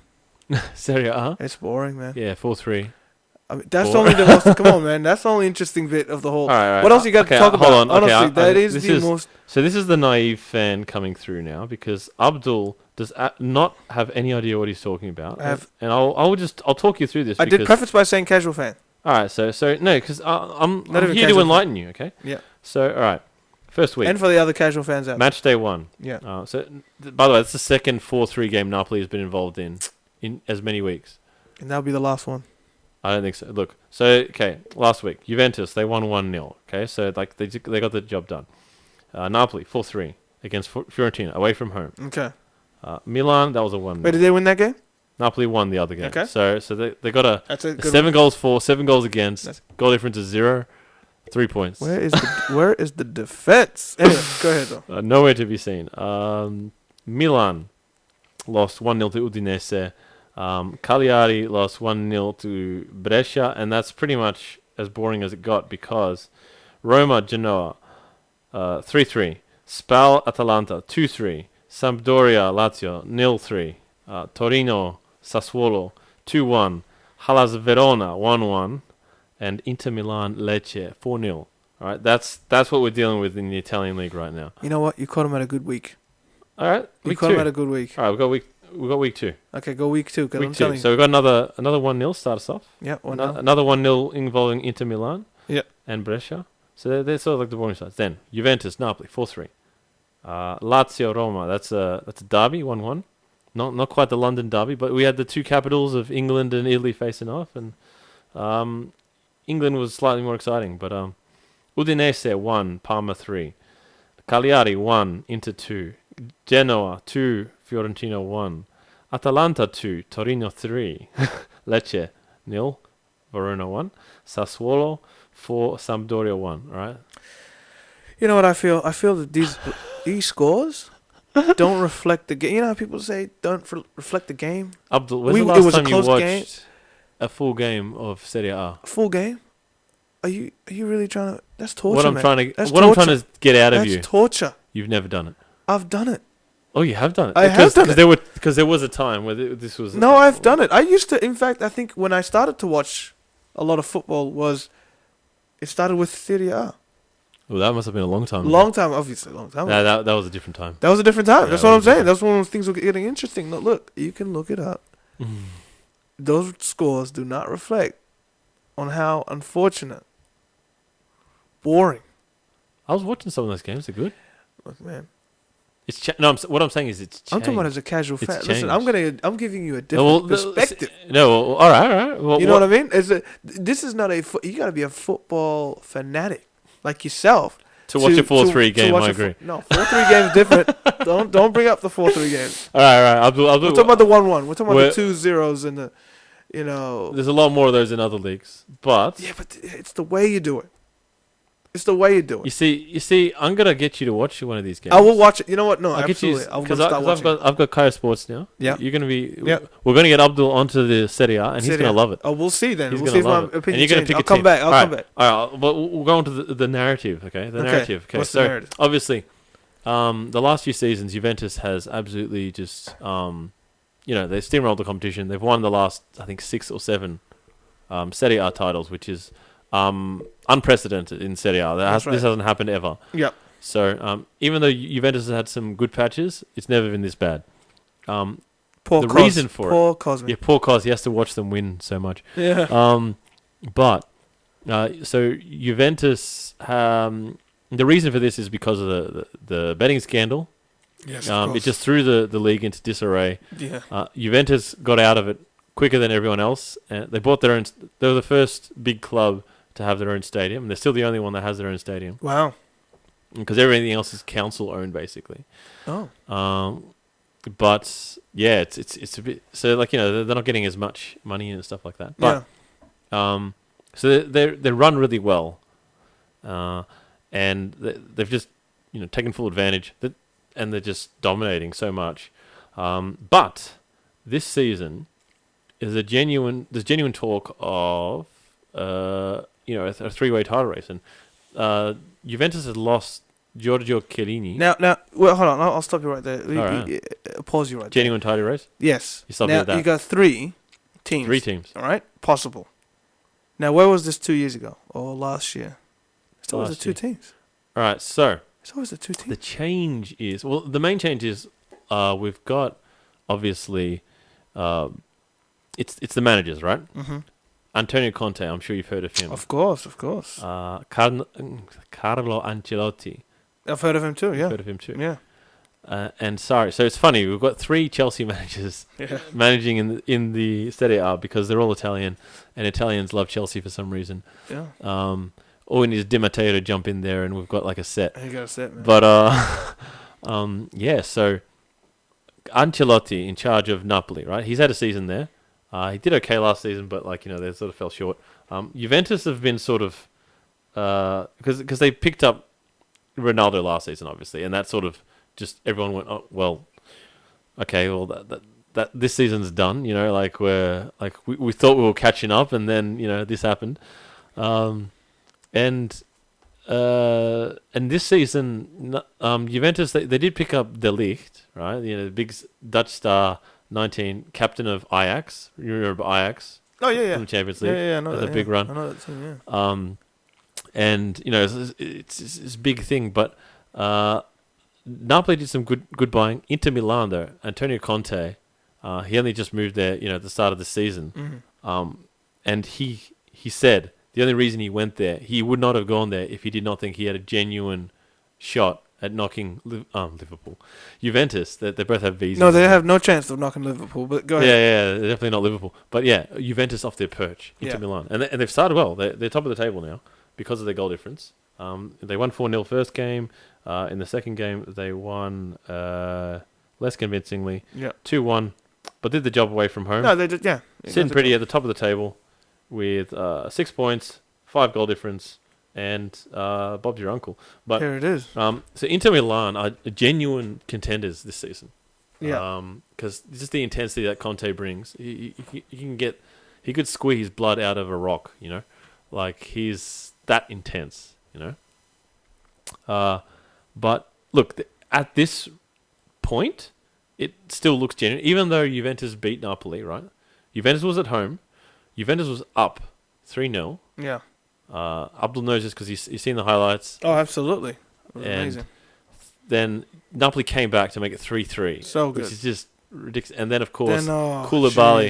Serie A. It's boring, man. Yeah, 4-3. I mean, that's only the most. Come on, man. That's the only interesting bit of the whole. All right. What else you got to talk about? Hold on. Honestly, that is the most. So this is the naive fan coming through now because Abdul does not have any idea what he's talking about. And I'll talk you through this. I did preface by saying casual fan. All right. So no, because I'm here to enlighten you. Okay. Yeah. So all right. First week. And for the other casual fans out there. Match day 1. Yeah. By the way, it's the second 4-3 game Napoli has been involved in as many weeks. And that'll be the last one. I don't think so. Look, okay, last week, Juventus, they won 1-0, okay? So, they got the job done. Napoli, 4-3 against Fiorentina, away from home. Okay. Milan, that was a 1-0. Wait, did they win that game? Napoli won the other game. Okay. So they got That's a 7 goals for, 7 goals against, goal difference is 0, 3 points. Where is the defense? Anyway, go ahead, though. Nowhere to be seen. Milan lost 1-0 to Udinese. Cagliari lost 1-0 to Brescia, and that's pretty much as boring as it got because Roma, Genoa, 3-3. Spal, Atalanta, 2-3. Sampdoria, Lazio, 0-3. Torino, Sassuolo, 2-1. Hellas Verona, 1-1. And Inter Milan, Lecce, 4-0. All right, that's what we're dealing with in the Italian league right now. You know what? You caught him at a good week. All right, you caught him at a good week. All right, we got week 2. Okay, go week 2. Week 2. So we got another 1-0 start us off. Yeah, 1-0. Another 1-0 involving Inter Milan. Yeah. And Brescia. So they're sort of like the boring sides. Then Juventus, Napoli, 4-3. Lazio, Roma. That's a derby, 1-1. Not quite the London derby, but we had the two capitals of England and Italy facing off, and England was slightly more exciting. But Udinese 1, Parma 3. Cagliari 1, Inter 2. Genoa 2, Fiorentina 1. Atalanta 2, Torino 3. Lecce 0, Verona 1. Sassuolo 4, Sampdoria 1. All right. You know what I feel? I feel that these scores don't reflect the game. You know how people say don't reflect the game? Abdul, when's the last time you watched a full game of Serie A? A full game? Are you really trying to? That's torture. What I'm man. trying to get out of you. That's torture. You've never done it. I've done it. Oh, you have done it. I have done it. Because there was a time where this was. No, I've done it. I used to. In fact, I think when I started to watch a lot of football it started with Serie A. Well, that must have been a long time ago. Long time, obviously, long time. That was a different time. That was a different time. Yeah, that's what I'm saying. That's one of those things were getting interesting. Look, you can look it up. Those scores do not reflect on how unfortunate, boring. I was watching some of those games. They're good. Look, man. It's what I'm saying is it's changed. I'm talking about as a casual fan. Listen, I'm giving you a different perspective. All right. Well, you know what I mean? This is not you got to be a football fanatic like yourself to watch a 4-3 game. I agree. No, 4-3 games different. Don't bring up the 4-3 games. All right. We're talking about the 1-1. We're talking about the 2-0s and the, There's a lot more of those in other leagues, but yeah, but it's the way you do it. It's the way you do it. You see, I'm gonna get you to watch one of these games. I will watch it. You know what? No, I'll absolutely. Because I've got Kaya Sports now. Yeah, you're gonna be. Yeah, we're gonna get Abdul onto the Serie A, and he's gonna love it. Oh, we'll see then. He's we'll see if my opinion changes. You're gonna pick I'll come back. I'll come back. All right, but we'll go on to the narrative. Okay, the narrative. Okay, what's the narrative? Obviously, the last few seasons, Juventus has absolutely just, they steamrolled the competition. They've won the last, I think, 6 or 7 Serie A titles, which is unprecedented in Serie A. This hasn't happened ever. Yep. So even though Juventus has had some good patches, it's never been this bad. Poor Klosmi. Yeah, poor Klos. He has to watch them win so much. Yeah. So Juventus, the reason for this is because of the betting scandal. Yes, it just threw the league into disarray. Yeah. Juventus got out of it quicker than everyone else. They bought their own. They were the first big club to have their own stadium. They're still the only one that has their own stadium. Wow. Because everything else is council owned, basically. Oh. but yeah, it's a bit so like they're not getting as much money and stuff like that. But so they run really well, and they've just taken full advantage and they're just dominating so much. But this season is there's genuine talk of a three-way title race, and Juventus has lost Giorgio Chiellini. Now, well, hold on. I'll stop you right there. Pause you right Genuine title race? there. Yes. You stop now, at that. You got 3 teams. 3 teams. All right? Possible. Now, where was this 2 years ago? Or last year? It's always the 2 teams. All right, so It's always the 2 teams. the change is... Well, the main change is we've got, obviously... it's the managers, right? Mm-hmm. Antonio Conte, I'm sure you've heard of him. Of course. Carlo Ancelotti. I've heard of him too, yeah. Heard of him too. Yeah. And sorry, so it's funny. We've got 3 Chelsea managers managing in the Serie A because they're all Italian, and Italians love Chelsea for some reason. Yeah. All we need is Di Matteo to jump in there, and we've got like a set. You got a set, man. But yeah. So Ancelotti in charge of Napoli, right? He's had a season there. He did okay last season, but they sort of fell short. Juventus have been sort of because they picked up Ronaldo last season, obviously, and that sort of just everyone went, oh well, okay, well that this season's done, we thought we were catching up, and then this happened, and this season, Juventus they did pick up De Ligt, right? The big Dutch star. 19, captain of Ajax. You remember Ajax? Oh, yeah. From the Champions League. Yeah, I know that. A big run. I know that team, yeah. And, it's a big thing, but Napoli did some good buying. Inter Milan, though, Antonio Conte, he only just moved there, at the start of the season. Mm-hmm. And he said the only reason he went there, he would not have gone there if he did not think he had a genuine shot at knocking Liverpool. Juventus, they both have visas. No, they have no chance of knocking Liverpool, but go ahead. Yeah, they're definitely not Liverpool. But yeah, Juventus off their perch, Inter Milan. And they've started well. They're top of the table now because of their goal difference. They won 4-0 first game. In the second game, they won less convincingly, 2-1, but did the job away from home. No, they did, yeah. Sitting pretty at the top of the table with 6 points, 5 goal difference, and Bob's your uncle. But here it is. So Inter Milan are genuine contenders this season. Yeah. Because just the intensity that Conte brings, he could squeeze blood out of a rock. Like he's that intense. But look, at this point, it still looks genuine. Even though Juventus beat Napoli, right? Juventus was at home. Juventus was up 3-0. Yeah. Abdul knows this because he's seen the highlights. Oh, absolutely. Amazing. Then Napoli came back to make it 3-3. So good. Which is just ridiculous. And then, of course, Koulibaly.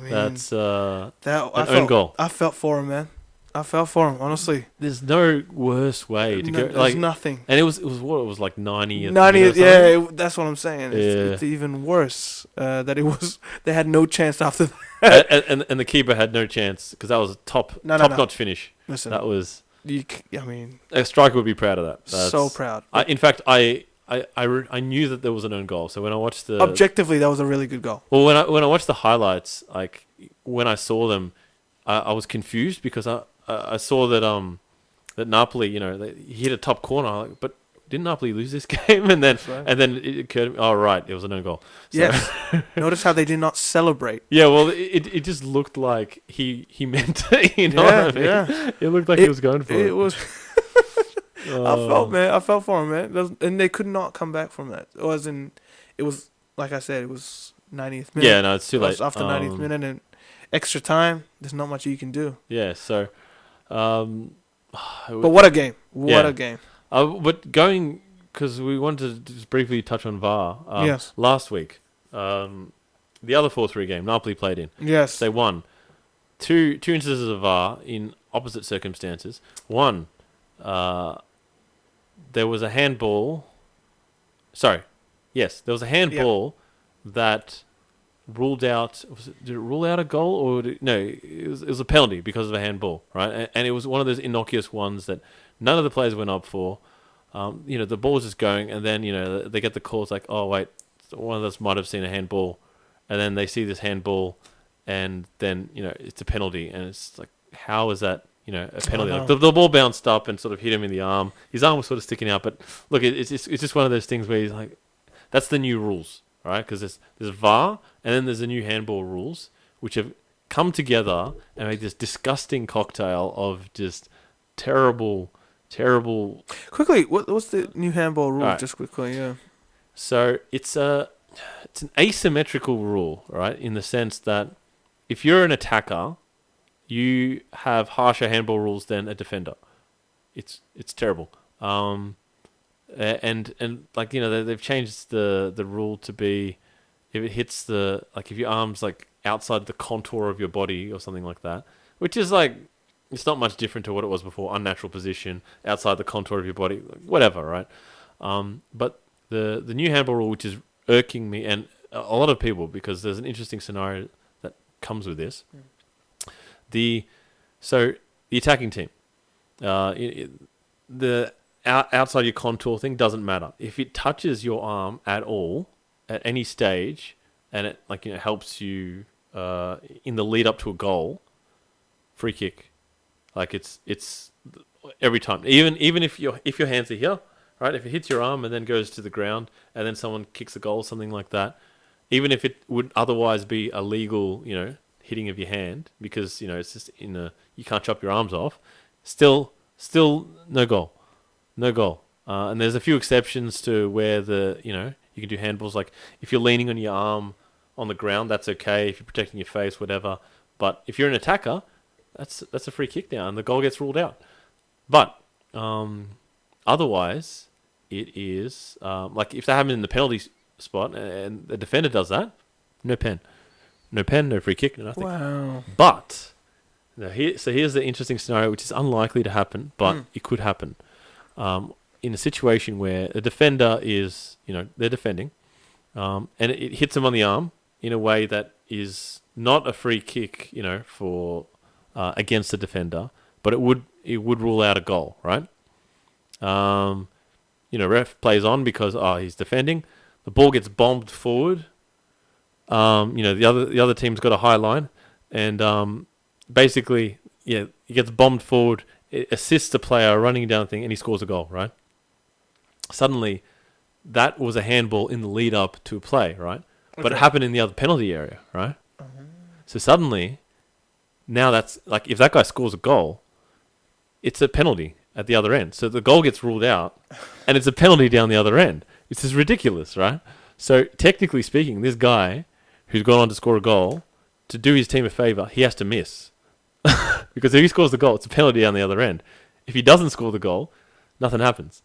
That's an own goal. I felt for him, man. I felt for him, honestly. There's no worse way to go. There's nothing. And it was like 90th. 90th, yeah. That's what I'm saying. Yeah. It's even worse that it was. They had no chance after that. and the keeper had no chance because that was a top-notch finish. Listen, that was. A striker would be proud of that. So proud. In fact, I knew that there was an own goal. So when I watched the objectively, that was a really good goal. Well, when I watched the highlights, like when I saw them, I was confused because I saw that that Napoli, he hit a top corner, but didn't Napoli lose this game? And then it occurred to me, oh right, it was an own goal. So, yes. Notice how they did not celebrate. Yeah, well, it just looked like he meant it. What I mean? Yeah. It looked like he was going for it. It was. I felt for him, man. And they could not come back from that. It was like I said, it was 90th minute. Yeah, no, it's too late. After 90th minute and extra time, there's not much you can do. Yeah, so. But what a game! What a game! But going because we wanted to just briefly touch on VAR. Yes. Last week, the other 4-3 game Napoli played in. Yes. They won. Two instances of VAR in opposite circumstances. One, there was a handball. Sorry. Yes, there was a handball that ruled out. Did it rule out a goal or no? It was a penalty because of a handball, right? And it was one of those innocuous ones that none of the players went up for. The ball was just going, and then they get the calls like, oh wait, one of us might have seen a handball, and then they see this handball, and then it's a penalty, and it's like, how is that a penalty? Oh, Like, no. the ball bounced up and sort of hit him in the arm. His arm was sort of sticking out, but look, it's just one of those things where he's like, that's the new rules, right? Because there's VAR, and then there's the new handball rules, which have come together and made this disgusting cocktail of just terrible. Quickly, what's the new handball rule? Alright. Just quickly, yeah. So it's an asymmetrical rule, right? In the sense that if you're an attacker, you have harsher handball rules than a defender. It's terrible. And like they've changed the rule to be if it hits if your arm's like outside the contour of your body or something like that, which is like it's not much different to what it was before. Unnatural position outside the contour of your body, whatever, right? But the new handball rule, which is irking me and a lot of people, because there's an interesting scenario that comes with this. The attacking team, the outside your contour thing doesn't matter if it touches your arm at all at any stage, and it helps you in the lead up to a goal, free kick. Like it's every time, even if your hands are here, right? If it hits your arm and then goes to the ground, and then someone kicks a goal, something like that, even if it would otherwise be a legal, hitting of your hand, because it's just you can't chop your arms off, still no goal. And there's a few exceptions to where you can do handballs, like if you're leaning on your arm on the ground, that's okay. If you're protecting your face, whatever. But if you're an attacker, that's a free kick now, and the goal gets ruled out. But otherwise, it is like if that happened in the penalty spot and the defender does that, no pen, no free kick, no nothing. Wow. But here's the interesting scenario, which is unlikely to happen, but it could happen. In a situation where the defender is, they're defending, and it hits them on the arm in a way that is not a free kick, for against the defender, but it would rule out a goal, right? Ref plays on because he's defending. The ball gets bombed forward. The other team's got a high line, and basically, it gets bombed forward. It assists the player running down the thing, and he scores a goal, right? Suddenly, that was a handball in the lead up to a play, right? Okay. But it happened in the other penalty area, right? So suddenly, now that's like if that guy scores a goal, it's a penalty at the other end. So the goal gets ruled out, and it's a penalty down the other end. It's just ridiculous, right? So technically speaking, this guy who's gone on to score a goal, to do his team a favour, he has to miss. Because if he scores the goal, it's a penalty down the other end. If he doesn't score the goal, nothing happens.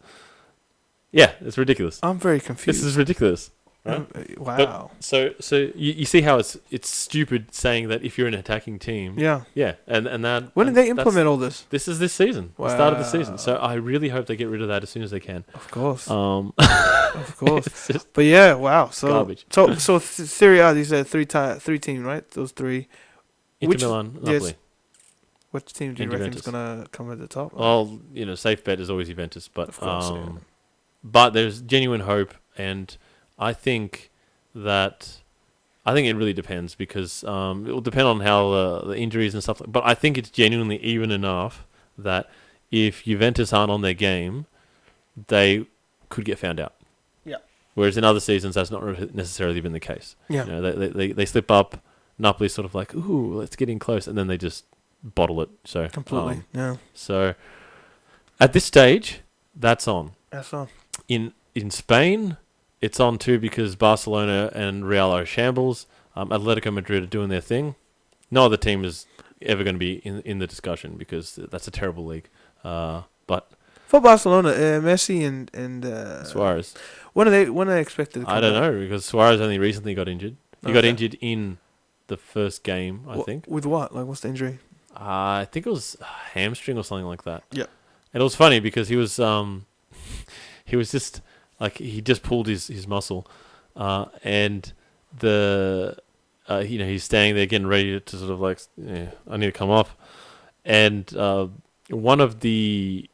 Yeah, it's ridiculous. I'm very confused. This is ridiculous. Right? Wow. But, so you see how it's stupid saying that if you're an attacking team. Yeah. Yeah, and that. When did they implement all this? This is this season. Wow. The start of the season. So I really hope they get rid of that as soon as they can. Of course. Of course. It's just but yeah, wow. So garbage. So Serie A, these are three team, right? Those three. Inter Milan, Napoli. Yes. Which team do you reckon is gonna come at the top? Well, safe bet is always Juventus, but Of course, yeah. But there's genuine hope, and I think it really depends because it will depend on how the injuries and stuff. But I think it's genuinely even enough that if Juventus aren't on their game, they could get found out. Yeah. Whereas in other seasons, that's not necessarily been the case. Yeah. They slip up. Napoli's sort of like, ooh, let's get in close, and then they just bottle it. So Completely. Yeah. So at this stage, that's on. That's on. In Spain, it's on too because Barcelona and Real are shambles. Atletico Madrid are doing their thing. No other team is ever going to be in the discussion because that's a terrible league. But for Barcelona, Messi and Suarez. When are they expected to come I don't back? know because Suarez only recently got injured. He got injured in the first game, I think. With what? Like, what's the injury? I think it was hamstring or something like that. Yeah. And it was funny because he was just like he just pulled his muscle, and he's standing there getting ready to sort of like I need to come off, and one of the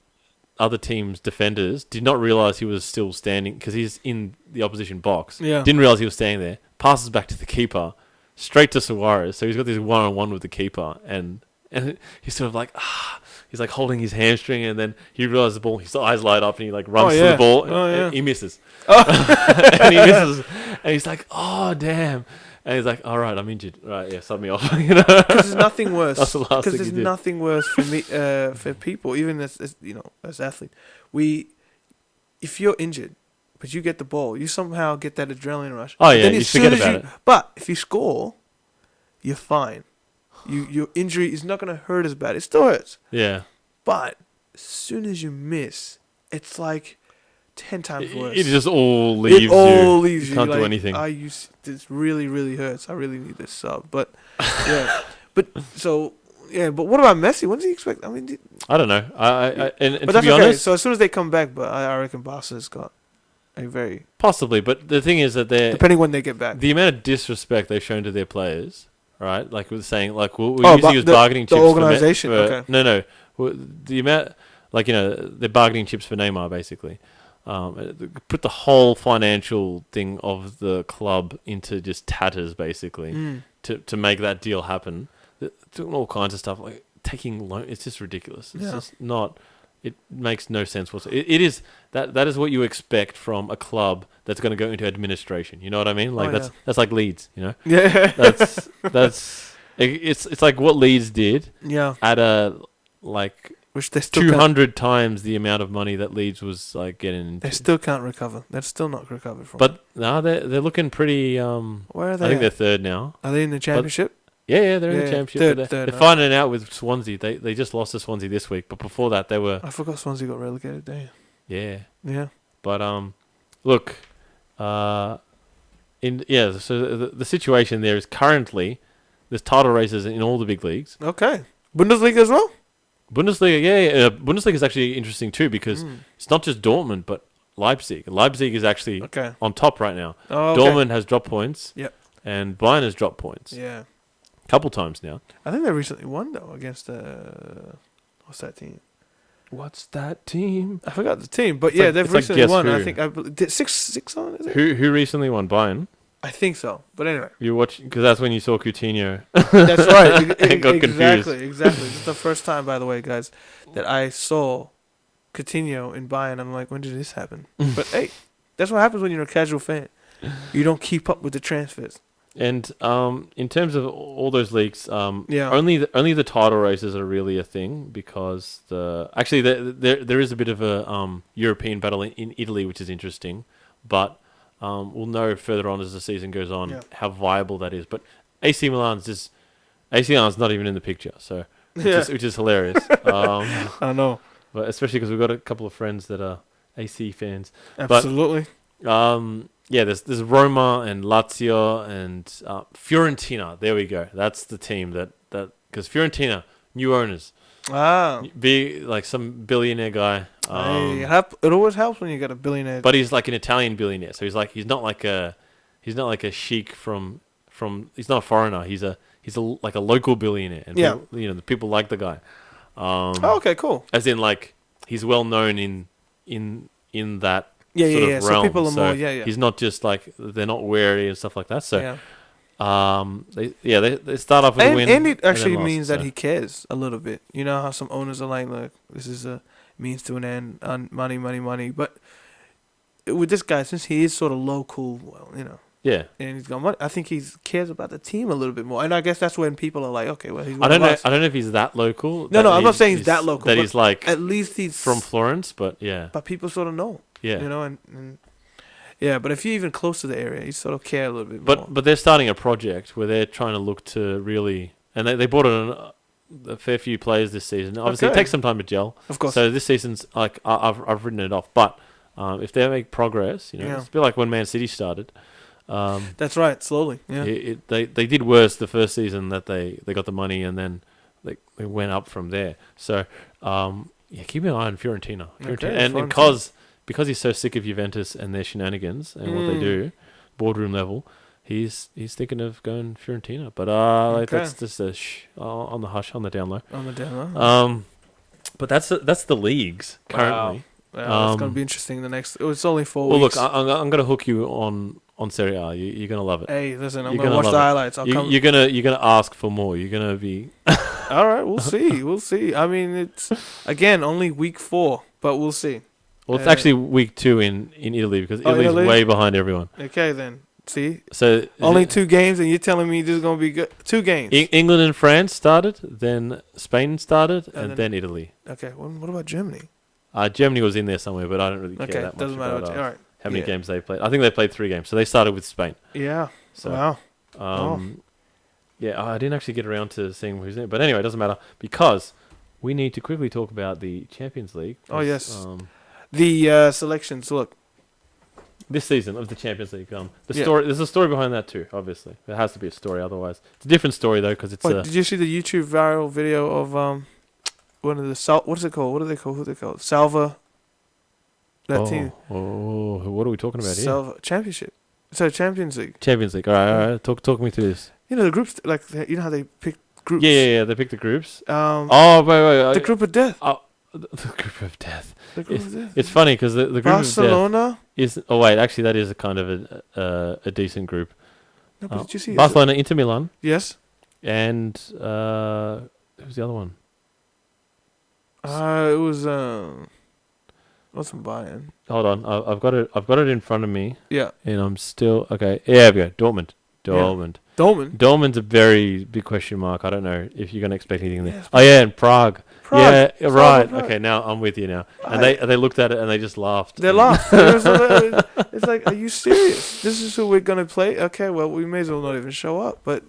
other team's defenders did not realize he was still standing because he's in the opposition box. Yeah. Didn't realize he was standing there. Passes back to the keeper, straight to Suarez. So he's got this one-on-one with the keeper, and he's sort of like, he's like holding his hamstring, and then he realizes the ball. His eyes light up, and he like runs to the ball, and he misses. And he misses, and he's like, oh damn. And he's like, all right, I'm injured. Right, yeah, sub me off. Because there's nothing worse. That's the last Because thing there's he did. nothing worse for me, for people, even as athletes. If you're injured, but you get the ball, you somehow get that adrenaline rush. Oh yeah, then you as soon forget as about it. But if you score, you're fine. Your injury is not going to hurt as bad. It still hurts. Yeah. But as soon as you miss, it's like 10 times worse. It just all leaves you. It all leaves you. Can't do like, anything. This really, really hurts. I really need this sub. But yeah, but what about Messi? When does he expect? I mean, I don't know. And but to that's be okay. honest, So as soon as they come back, but I reckon Barca's got a very possibly. But the thing is that depending when they get back. the amount of disrespect they've shown to their players, right? Like we're saying, like we're Oh, using as bargaining the chips. organisation, For okay. No. The amount, like they're bargaining chips for Neymar, basically. Put the whole financial thing of the club into just tatters, basically, to make that deal happen. Doing all kinds of stuff, like taking loan. It's just ridiculous. It's just not. It makes no sense whatsoever. It is that is what you expect from a club that's going to go into administration. You know what I mean? Like that's like Leeds. You know? Yeah. It's like what Leeds did. Yeah. At a like. Which they still 200 times the amount of money that Leeds was like getting into. They still can't recover. They're still not recovered from. But no, they're looking pretty. Where are they? I think at? they're third now. Are they in the championship? Yeah, they're in the championship. They're they're finding it out with Swansea. They just lost to Swansea this week, but before that they were. I forgot Swansea got relegated. Damn. Yeah. Yeah. But look, So the situation there is currently there's title races in all the big leagues. Okay. Bundesliga as well. Bundesliga, yeah. Bundesliga is actually interesting too because it's not just Dortmund, but Leipzig. Leipzig is actually on top right now. Oh, okay. Dortmund has dropped points. Yep. And Bayern has dropped points. Yeah. A couple times now. I think they recently won though against what's that team? What's that team? I forgot the team, but It's they've like recently won. Who? I think did six on. Is it? Who recently won? Bayern. I think so. But anyway, You watch because that's when you saw Coutinho. that's right. And got confused. Exactly. This is the first time, by the way, guys, that I saw Coutinho in Bayern. I'm like, when did this happen? But hey, that's what happens when you're a casual fan. You don't keep up with the transfers. And in terms of all those leagues, Yeah. only the title races are really a thing because there is a bit of a European battle in Italy, which is interesting, but we'll know further on as the season goes on how viable that is. But AC Milan's not even in the picture, so which is hilarious. I know, but especially because we've got a couple of friends that are AC fans. absolutely. But, there's Roma and Lazio and Fiorentina. There we go. That's the team that because Fiorentina, new owners, be like some billionaire guy. It always helps when you got a billionaire. But he's like an Italian billionaire, so he's not like a sheik from he's not a foreigner. He's like a local billionaire, and people, the people like the guy. Okay, cool. As in like he's well known in that. Of realm. So people are more. He's not just like they're not wary and stuff like that. So, they start off with a win, and it actually lost, means that he cares a little bit. You know how some owners are like, look, this is a means to an end, money. But with this guy, since he is sort of local, and he's got money, I think he cares about the team a little bit more. And I guess that's when people are like, okay, well, he's. I don't know if he's that local. No, I'm not saying he's that local. That he's like at least he's from Florence, but yeah. But people sort of know. Yeah. And but if you're even close to the area, you sort of care a little bit more. But they're starting a project where they're trying to look to really, and they brought in a fair few players this season. Obviously, it takes some time to gel. Of course. So this season's like I've written it off, but if they make progress, it's a bit like when Man City started. That's right. Slowly. Yeah. They did worse the first season that they got the money, and then they went up from there. So keep an eye on Fiorentina. And because he's so sick of Juventus and their shenanigans and what they do, boardroom level, he's thinking of going Fiorentina. But that's just on the hush, on the down low. On the down low. But that's the leagues currently. Wow, it's gonna be interesting. It's only 4 Well, weeks. look, I'm gonna hook you on Serie A. You're gonna love it. Hey, listen, I'm You're gonna watch love the it. highlights. You're gonna ask for more. You're gonna be. All right, we'll see. We'll see. I mean, it's again only week 4, but we'll see. Well, it's actually week 2 in Italy because Italy's Italy? way behind everyone. Okay, then. See, So only 2 games, and you're telling me this is gonna be good. 2 games. England and France started, then Spain started, And and then Italy. Okay. What about Germany? Germany was in there somewhere, but I don't really care Okay, that much doesn't matter. about All right. how many games they played. I think they played 3 games, so they started with Spain. Yeah. So, Wow. yeah, I didn't actually get around to seeing who's in it, but anyway, it doesn't matter because we need to quickly talk about the Champions League. Oh yes. The selections. Look. This season of the Champions League. Story. There's a story behind that too. Obviously, there has to be a story. Otherwise, it's a different story though because it's. Did you see the YouTube viral video of one of the what is it called? What do they call? Who they call? Salva. That team. Oh, what are we talking about here? Salva Championship. So Champions League. Champions League. All right. Talk me through this. You know the groups, like you know how they pick groups. Yeah. They pick the groups. Wait. The group of death. The group of death. The group of death. It's funny because the group Barcelona. of death is. Oh wait, actually, that is a kind of a decent group. No, but did you see it? Barcelona, Inter Milan, Yes. and who's the other one? It was wasn't Bayern. Hold on, I've got it in front of me. Yeah. And I'm still okay. Yeah, we go. Dortmund. Dortmund's a very big question mark. I don't know if you're going to expect anything there. Yes, Oh yeah, and Prague. Yeah, right. Prague. Okay, now I'm with you now. And they looked at it and they just laughed. They laughed. It's like, are you serious? This is who we're gonna play? Okay, well we may as well not even show up. But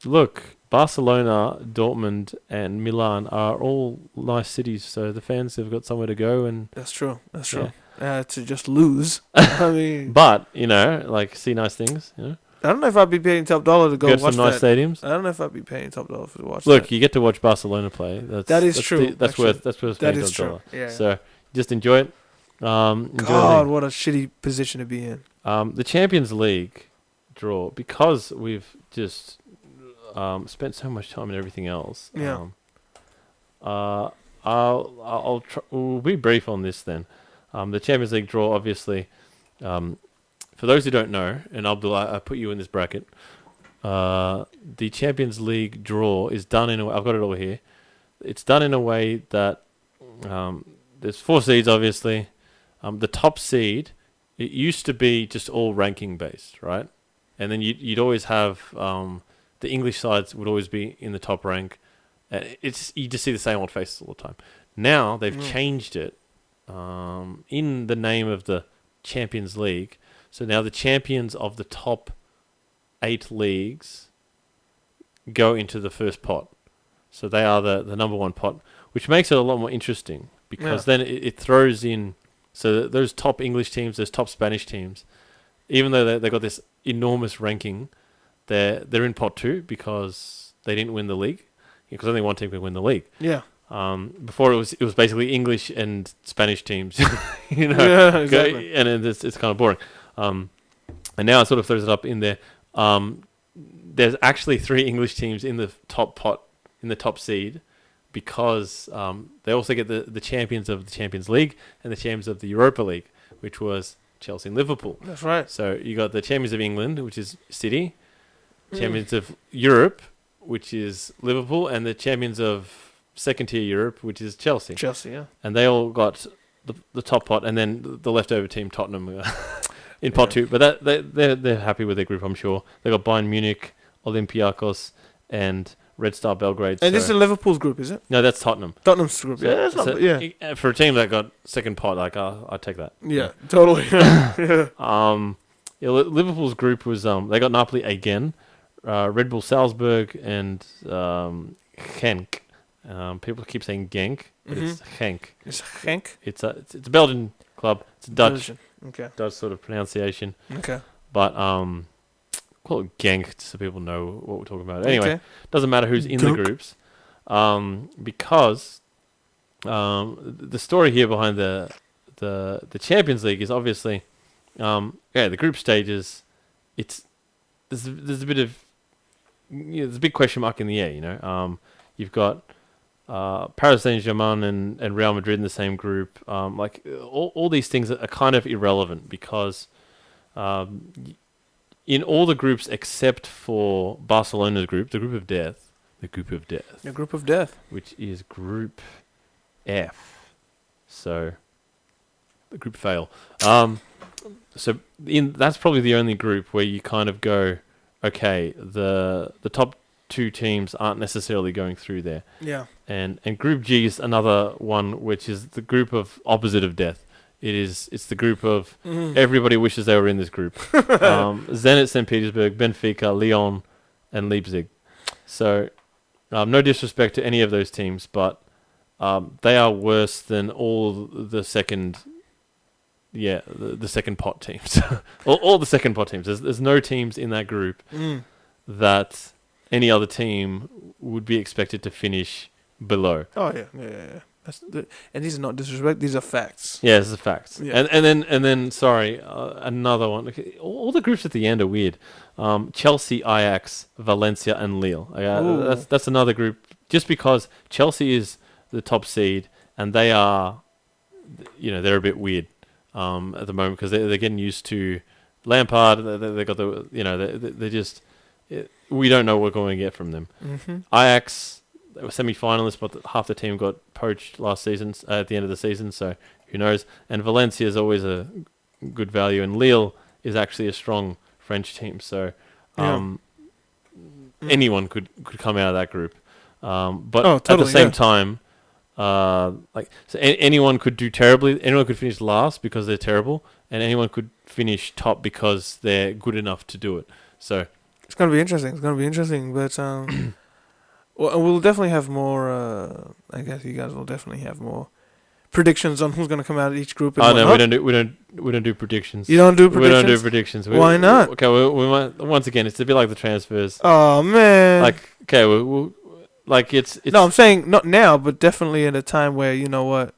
look, Barcelona, Dortmund, and Milan are all nice cities, so the fans have got somewhere to go. And that's true. That's true. To just lose. I mean, but see nice things. I don't know if I'd be paying top dollar to go watch some nice stadiums. I don't know if I'd be paying top dollar to watch. Look, you get to watch Barcelona play. That's true. That's worth paying top dollar. Yeah. So just enjoy it. God, what a shitty position to be in. The Champions League draw, because we've just spent so much time and everything else. Yeah. I'll try, we'll be brief on this then. The Champions League draw, obviously, for those who don't know, and Abdul, I put you in this bracket. The Champions League draw is done in a way. I've got it over here. It's done in a way that there's 4 seeds, obviously. The top seed, it used to be just all ranking based, right? And then you'd always have the English sides would always be in the top rank. You just see the same old faces all the time. Now they've changed it in the name of the Champions League. So now the champions of the top 8 leagues go into the first pot. So they are the number 1 pot, which makes it a lot more interesting because then it throws in. So those top English teams, those top Spanish teams, even though they got this enormous ranking, they're in pot 2 because they didn't win the league. Because only one team can win the league. Yeah. Before it was basically English and Spanish teams, Yeah, exactly. And it's kind of boring. And now it sort of throws it up in there. There's actually 3 English teams in the top pot, in the top seed, because they also get the champions of the Champions League and the champions of the Europa League, which was Chelsea and Liverpool. That's right. So you got the champions of England, which is City, champions of Europe, which is Liverpool, and the champions of second-tier Europe, which is Chelsea. Chelsea, yeah. And they all got the top pot, and then the leftover team, Tottenham, in pot 2. But they're happy with their group, I'm sure. They got Bayern Munich, Olympiacos, and Red Star Belgrade. And this is Liverpool's group, is it? No, that's Tottenham. Tottenham's group, yeah. For a team that got second pot, I'd take that. Yeah, totally. Yeah. Liverpool's group was they got Napoli again, Red Bull Salzburg, and Genk. People keep saying Genk, but it's Genk. It's Genk? It's a Belgian club. It's a Dutch. Belgian. Okay. Dutch sort of pronunciation. Okay. But call it Genk so people know what we're talking about. Anyway, doesn't matter who's in the groups, because the story here behind the Champions League is obviously the group stages. There's a bit of there's a big question mark in the air. You've got Paris Saint-Germain and Real Madrid in the same group. All these things are kind of irrelevant because in all the groups except for Barcelona's group, the group of death, which is Group F. So the group fail. That's probably the only group where you kind of go, okay, the top two teams aren't necessarily going through there. Yeah. And Group G is another one, which is the group of opposite of death. It's the group of everybody wishes they were in this group. Zenit St. Petersburg, Benfica, Lyon, and Leipzig. So, no disrespect to any of those teams, but they are worse than all the second, the second pot teams. all the second pot teams. There's no teams in that group that any other team would be expected to finish below. Oh yeah. And these are not disrespect; these are facts. Yeah, this is facts. Yeah. And then sorry, another one. Okay, all the groups at the end are weird. Chelsea, Ajax, Valencia, and Lille. That's another group. Just because Chelsea is the top seed, and they are, they're a bit weird at the moment because they're getting used to Lampard. They got they're just. We don't know what we're going to get from them. Mm-hmm. Ajax, they were semi-finalists, but half the team got poached last season at the end of the season, so who knows. And Valencia is always a good value, and Lille is actually a strong French team, so anyone could come out of that group. But at the same time, anyone could do terribly. Anyone could finish last because they're terrible, and anyone could finish top because they're good enough to do it. So it's going to be interesting. But we'll definitely have more. I guess you guys will definitely have more predictions on who's going to come out of each group. Oh no, we don't do predictions. You don't do predictions. We don't do predictions. Why not? Okay, we might. Once again, it's a bit like the transfers. Oh man. It's. No, I'm saying not now, but definitely at a time where you know what.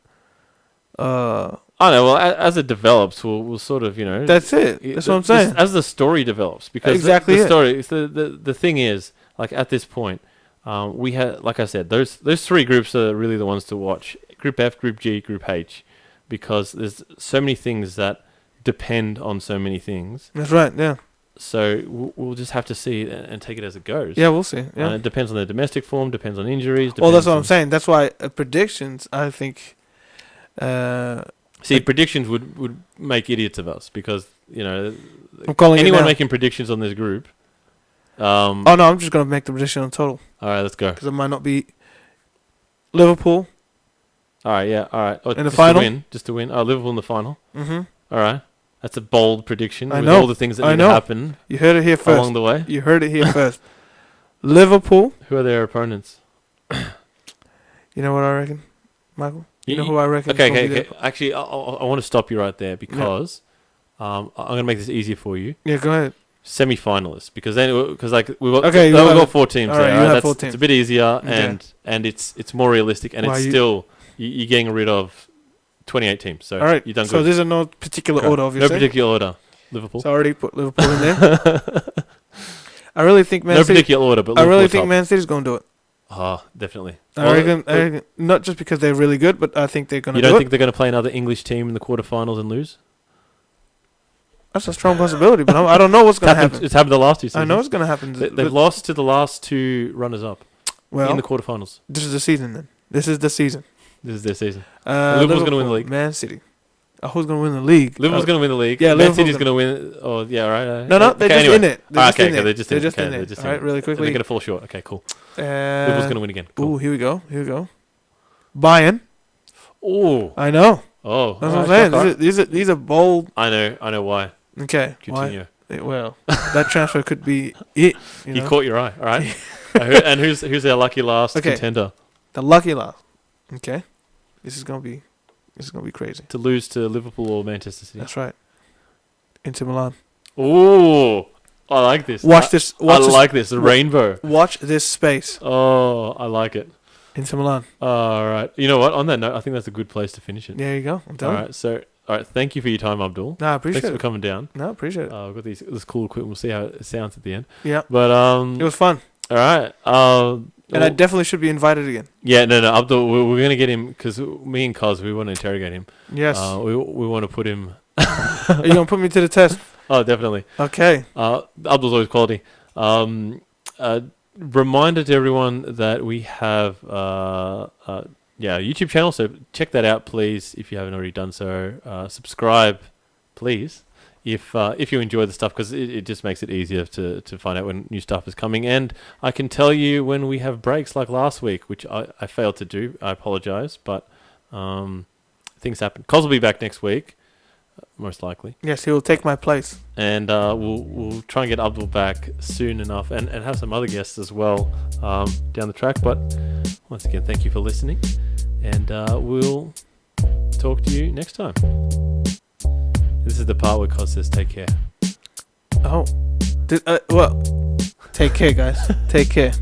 I know. Well, as it develops, we'll sort of, That's it. That's what I'm saying. As the story develops, because exactly the story. The thing is, like at this point, we had, like I said, those three groups are really the ones to watch: Group F, Group G, Group H, because there's so many things that depend on so many things. That's right. Yeah. So we'll just have to see it and take it as it goes. Yeah, we'll see. Yeah. It depends on their domestic form. Depends on injuries. Well, that's what I'm saying. That's why predictions. I think. Predictions would make idiots of us because, I'm calling anyone making predictions on this group. Oh, no, I'm just going to make the prediction on total. All right, let's go. Because it might not be Liverpool. All right, yeah, all right. In the final? Just to win. Oh, Liverpool in the final. Mm-hmm. All right. That's a bold prediction with know. all the things that need to happen. You heard it here first. Along the way. You heard it here first. Liverpool. Who are their opponents? You know what I reckon, Michael? You know who I reckon? Okay. Actually, I want to stop you right there because I'm going to make this easier for you. Yeah, go ahead. Semi-finalists, because we've got we've got 4 teams. All right, there, you have 4 teams. It's a bit easier and it's more realistic, and it's still you're getting rid of 28 teams. So all right, you've done good. So there's no particular order, obviously. No particular order. Liverpool. So I already put Liverpool in there. I really think Man City. No particular order, but I really think Man City's going to do it. Oh, definitely. I reckon not just because they're really good, but I think they're going to do it. You don't think they're going to play another English team in the quarterfinals and lose? That's a strong possibility, but I don't know what's going to happen. It's happened the last 2 seasons. I know it's going to happen. They've lost to the last 2 runners-up in the quarterfinals. This is the season, then. This is the season. This is their season. Liverpool's going to win the league. Man City. Who's going to win the league? Liverpool's going to win the league. Yeah, Man City's going to win. Oh, yeah, right. No, they're just in it. They're just in it. All right, really quickly. They're going to fall short. Okay, cool. Liverpool's going to win again. Cool. Ooh, here we go. Bayern. Oh. I know. Oh. That's what I'm saying. These are bold. I know why. Okay. Continue. Why? Well, that transfer could be it. You caught your eye. All right. And who's their lucky last contender? The lucky last. Okay. This is gonna be crazy. To lose to Liverpool or Manchester City. That's right. Inter Milan. Oh, I like this. Watch this. I like this. The rainbow. Watch this space. Oh, I like it. Inter Milan. All right. You know what? On that note, I think that's a good place to finish it. There you go. I'm done. All right. Thank you for your time, Abdul. No, I appreciate it. Thanks for coming down. No, I appreciate it. We've got this cool equipment. We'll see how it sounds at the end. Yeah. But it was fun. All right. And I definitely should be invited again. Yeah, no, Abdul, we're going to get him, because me and Kos, we want to interrogate him. Yes. We want to put him... Are you going to put me to the test? Oh, definitely. Okay. Abdul's always quality. Reminder to everyone that we have a YouTube channel, so check that out, please, if you haven't already done so. Subscribe, please, if you enjoy the stuff, because it just makes it easier to find out when new stuff is coming. And I can tell you when we have breaks, like last week, which I failed to do. I apologize, but things happen. Kos will be back next week, most likely. Yes, he will take my place. And we'll try and get Abdul back soon enough, and have some other guests as well down the track. But once again, thank you for listening, and we'll talk to you next time. This is the part where Kos says, take care. Oh. Well, take care, guys. Take care.